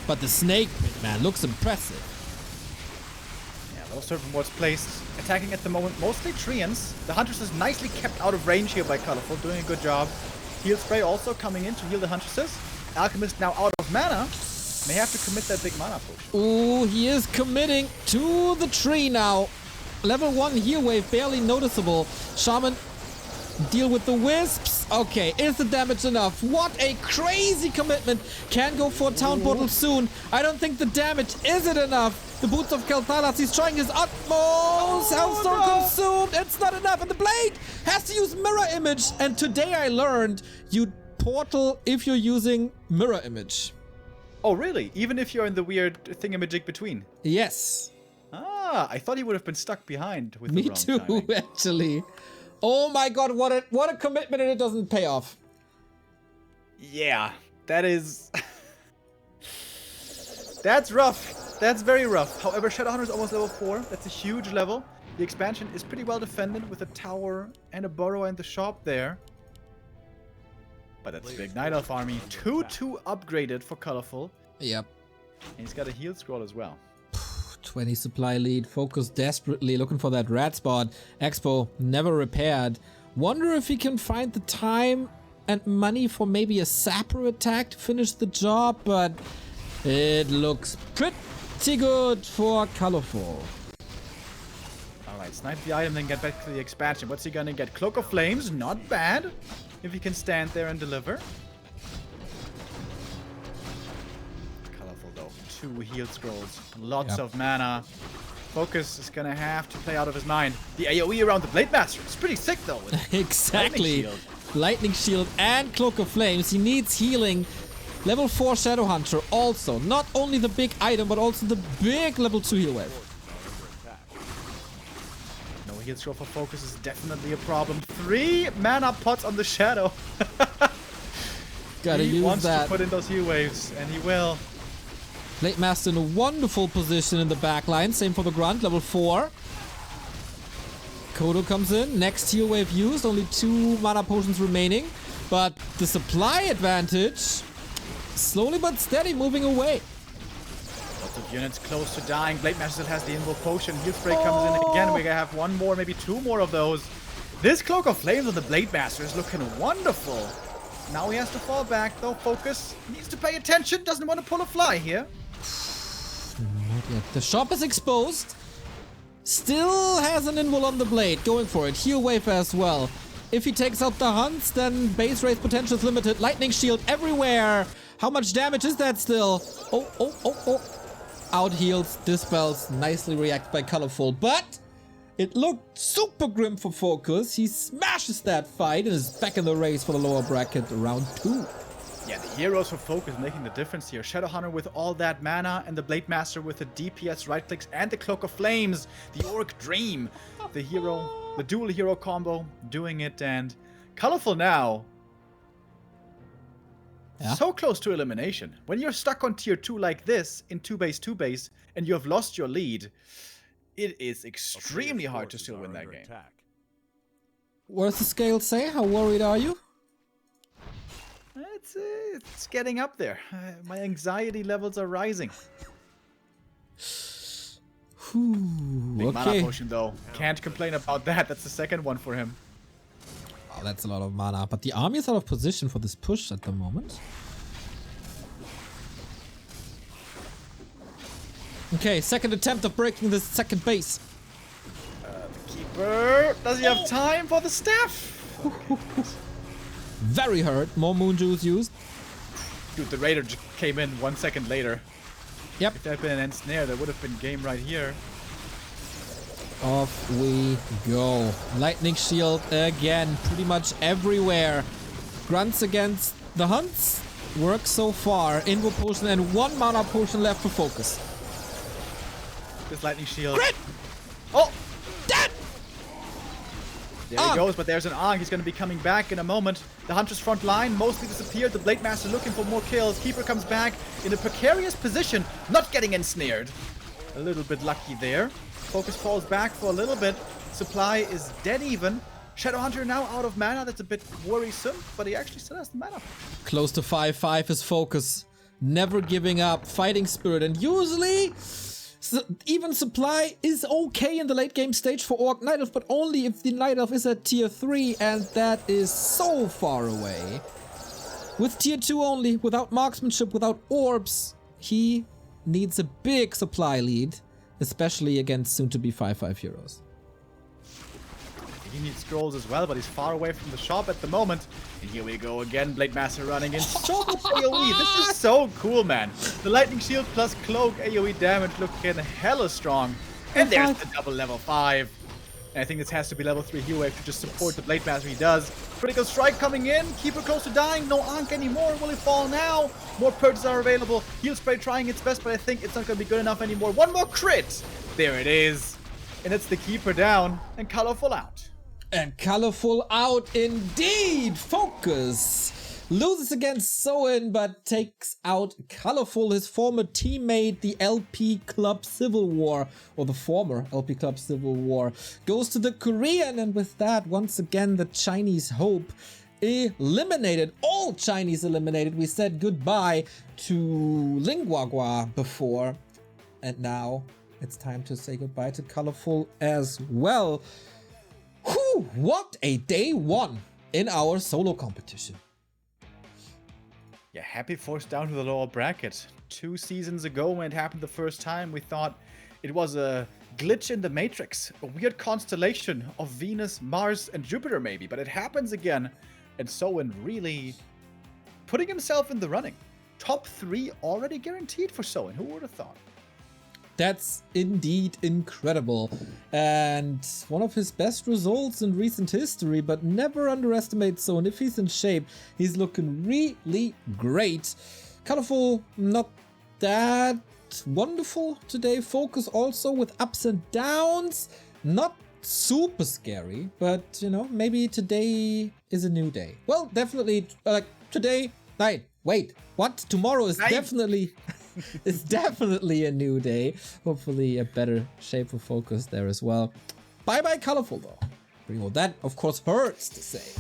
But the snake pit, man, looks impressive. Yeah, those serpent wards placed. Attacking at the moment, mostly Treants. The Huntresses nicely kept out of range here by Colorful, doing a good job. Heal Spray also coming in to heal the Huntresses. Alchemist now out of mana. May have to commit that big mana push. Ooh, he is committing to the tree now. Level 1 heal wave, barely noticeable. Shaman, deal with the wisps. Okay, is the damage enough? What a crazy commitment. Can go for a town portal soon. I don't think the damage, is it enough? The Boots of Kel'Thalas, he's trying his utmost. Hellstorm consumed. It's not enough. And the blade has to use mirror image. And today I learned you portal if you're using mirror image. Oh, really? Even if you're in the weird thingamajig between? Yes. Ah, I thought he would have been stuck behind with Me the wrong too, timing. actually. Oh my god, what a commitment, and it doesn't pay off. Yeah, that is... That's rough. That's very rough. However, Shadowhunter is almost level 4. That's a huge level. The expansion is pretty well defended with a tower and a burrow in the shop there. But that's a big Night Elf army. 2-2 upgraded for Colorful. Yep. And he's got a heal scroll as well. 20 supply lead. FoCuS desperately looking for that rat spot. Expo never repaired. Wonder if he can find the time and money for maybe a Sapper attack to finish the job, but it looks pretty good for Colorful. Alright, snipe the item, then get back to the expansion. What's he gonna get? Cloak of Flames, not bad. If he can stand there and deliver. Colorful though. 2 heal scrolls. Lots of mana. FoCuS is gonna have to play out of his mind. The AoE around the Blade Master is pretty sick though. Exactly. Lightning Shield. Lightning Shield and Cloak of Flames. He needs healing. Level 4 Shadowhunter also. Not only the big item, but also the big level 2 heal wave. No heal scroll for FoCuS is definitely a problem. 3 mana pots on the Shadow. Gotta he use wants that. to put in those heal waves, and he will. Blade Master in a wonderful position in the back line. Same for the Grunt, level 4. Kodo comes in. Next heal wave used. Only 2 mana potions remaining. But the supply advantage, slowly but steady, moving away. Lots of units close to dying. Blade Master still has the Invoke Potion. Heal Spray comes in again. We're gonna have 1 more, maybe 2 more of those. This Cloak of Flames on the Blade Master is looking wonderful. Now he has to fall back, though. FoCuS needs to pay attention. Doesn't want to pull a fly here. Not yet. The shop is exposed. Still has an invul on the blade. Going for it. Heal wave as well. If he takes out the hunts, then base race potential is limited. Lightning shield everywhere. How much damage is that still? Oh. Out heals, dispels. Nicely reacted by Colorful. But it looked super grim for FoCuS. He smashes that fight and is back in the race for the lower bracket round 2. Yeah, the heroes for FoCuS making the difference here. Shadowhunter with all that mana, and the Blade Master with the DPS right clicks and the Cloak of Flames. The Orc Dream. The dual hero combo doing it, and Colorful now. Yeah. So close to elimination. When you're stuck on tier 2 like this, in 2 base, and you have lost your lead, it is extremely hard to still win that game. What's the scale say? How worried are you? It's getting up there. My anxiety levels are rising. Big mana potion though. Can't complain about that. That's the second one for him. Oh, that's a lot of mana. But the army is out of position for this push at the moment. Okay, second attempt of breaking this second base. The keep Does he have time for the staff? Very hurt. More moon juice used. Dude, the Raider came in 1 second later. Yep. If that had been an ensnare, there would have been game right here. Off we go. Lightning shield again, pretty much everywhere. Grunts against the hunts. Works so far. Invo potion and 1 mana potion left for focus. This lightning shield. Crit! Oh! Dead! There he goes, but there's an Ankh. He's going to be coming back in a moment. The Hunter's front line mostly disappeared. The Blade Master looking for more kills. Keeper comes back in a precarious position, not getting ensnared. A little bit lucky there. FoCuS falls back for a little bit. Supply is dead even. Shadowhunter now out of mana. That's a bit worrisome, but he actually still has the mana. Close to 5-5 is focus. Never giving up. Fighting spirit. And usually, even supply is okay in the late game stage for Orc Night Elf, but only if the Night Elf is at tier 3, and that is so far away. With tier 2 only, without marksmanship, without orbs, he needs a big supply lead, especially against soon-to-be 5-5 heroes. He needs scrolls as well, but he's far away from the shop at the moment. And here we go again, Blade Master running in. So much AoE. This is so cool, man. The Lightning Shield plus Cloak AoE damage looking hella strong. And there's the double level 5. And I think this has to be level 3 hero wave to just support the Blade Master. He does. Critical Strike coming in. Keeper close to dying. No Ankh anymore. Will he fall now? More purges are available. Heal Spray trying its best, but I think it's not going to be good enough anymore. One more crit. There it is. And it's the Keeper down and Colorful out. And colorful out indeed. FoCuS loses against Soin, but takes out Colorful, his former teammate, the LP Club Civil War, or the former LP Club Civil War, goes to the Korean, and with that, once again, the Chinese hope eliminated. All Chinese eliminated. We said goodbye to Lingguagua before, and now it's time to say goodbye to Colorful as well. Whew, what a day one in our solo competition. Yeah, happy forced down to the lower bracket. 2 seasons ago when it happened the first time, we thought it was a glitch in the Matrix, a weird constellation of Venus, Mars, and Jupiter maybe, but it happens again. And Soin really putting himself in the running. Top 3 already guaranteed for Soin. Who would have thought? That's indeed incredible, and one of his best results in recent history, but never underestimate Soin. If he's in shape, he's looking really great. Colorful, not that wonderful today. FoCuS also with ups and downs, not super scary, but you know, maybe today is a new day. Well, definitely, today, night, wait, what? Tomorrow is definitely... It's definitely a new day. Hopefully a better shape for FoCuS there as well. Bye-bye Colorful though. Remo, that of course hurts to say.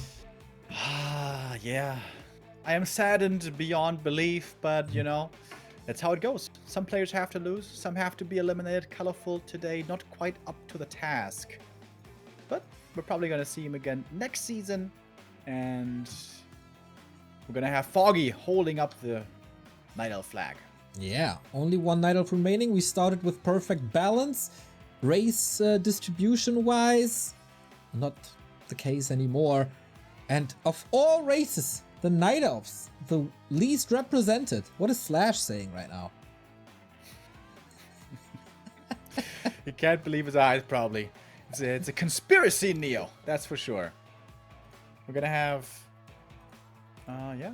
Yeah. I am saddened beyond belief, but you know, that's how it goes. Some players have to lose, some have to be eliminated. Colorful today, not quite up to the task. But we're probably gonna see him again next season. And we're gonna have Foggy holding up the Night Elf flag. Yeah, only 1 Night Elf remaining. We started with perfect balance. Race distribution-wise, not the case anymore. And of all races, the Night Elves, the least represented. What is Slash saying right now? He can't believe his eyes, probably. It's a conspiracy, Neo. That's for sure. We're gonna have... yeah.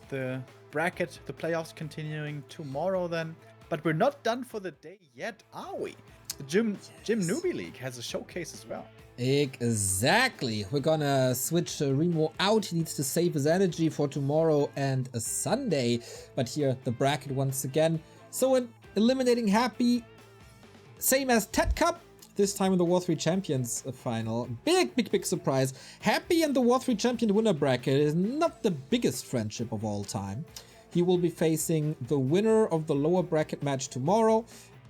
The bracket, the playoffs continuing tomorrow then. But we're not done for the day yet, are we? The Gym Newbie League has a showcase as well. Exactly. We're gonna switch Remo out. He needs to save his energy for tomorrow and a Sunday. But here, the bracket once again. So in eliminating Happy, same as Ted Cup, this time in the W3Champions final. Big surprise. Happy and the W3Champion winner bracket is not the biggest friendship of all time. He will be facing the winner of the lower bracket match tomorrow,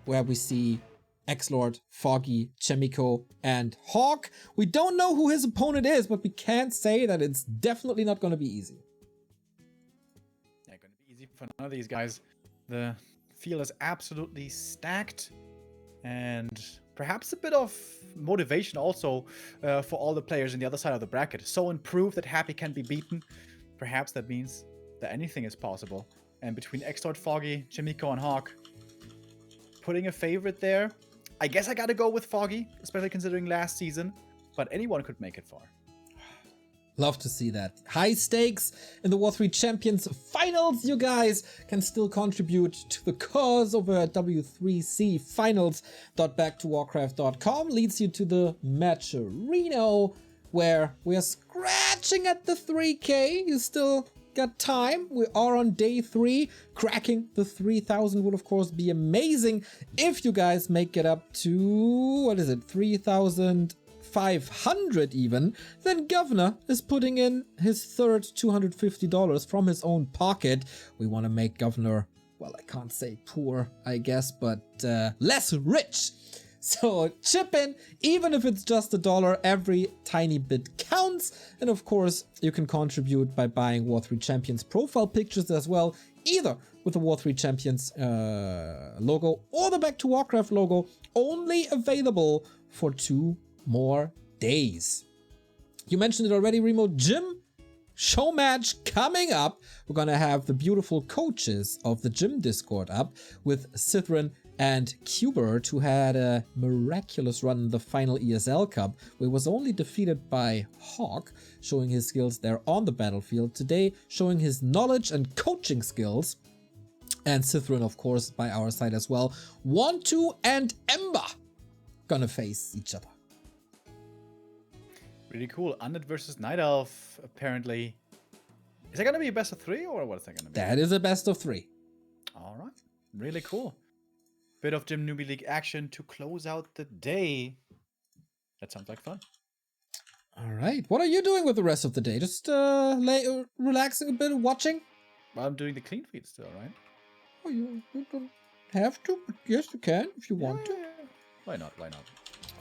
where we see X-Lord, Foggy, Chemico, and Hawk. We don't know who his opponent is, but we can't say that it's definitely not going to be easy. Yeah, going to be easy for none of these guys. The field is absolutely stacked, and perhaps a bit of motivation also for all the players in the other side of the bracket. So improved that Happy can be beaten. Perhaps that means that anything is possible. And between Xlord, Foggy, Chimiko, and Hawk, putting a favorite there. I guess I gotta go with Foggy, especially considering last season. But anyone could make it far. Love to see that. High stakes in the W3Champions finals. You guys can still contribute to the cause over at W3C finals.backtowarcraft.com. Leads you to the match Reno, where we are scratching at the 3K. You still got time. We are on day 3. Cracking the 3,000 would of course be amazing if you guys make it up to, what is it, 3,500 even. Then Governor is putting in his third $250 from his own pocket. We want to make Governor, well, I can't say poor, I guess, but less rich. So chip in, even if it's just $1, every tiny bit counts. And of course, you can contribute by buying W3Champions profile pictures as well, either with the W3Champions logo or the Back to Warcraft logo, only available for 2 more days. You mentioned it already, Remo. Gym show match coming up. We're gonna have the beautiful coaches of the gym Discord up with Cithrin and Qbert, who had a miraculous run in the final ESL Cup, where he was only defeated by Hawk, showing his skills there on the battlefield. Today, showing his knowledge and coaching skills. And Cithrin, of course, by our side as well. 1-2 and Ember gonna face each other. Really cool. Undead versus Night Elf, apparently. Is that gonna be a best of 3 or what is that gonna be? That is a best of 3. All right. Really cool. Bit of Gym Newbie League action to close out the day. That sounds like fun. All right. What are you doing with the rest of the day? Just relaxing a bit, watching? Well, I'm doing the clean feed still, right? Oh, you don't have to, but yes, you can if you want to. Yeah. Why not? Why not?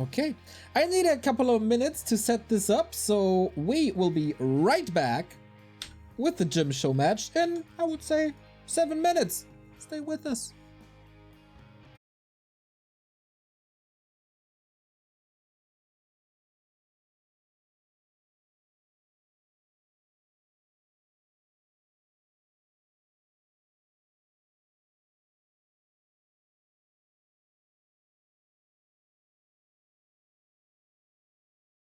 Okay. I need a couple of minutes to set this up, so we will be right back with the gym show match in, I would say, 7 minutes. Stay with us.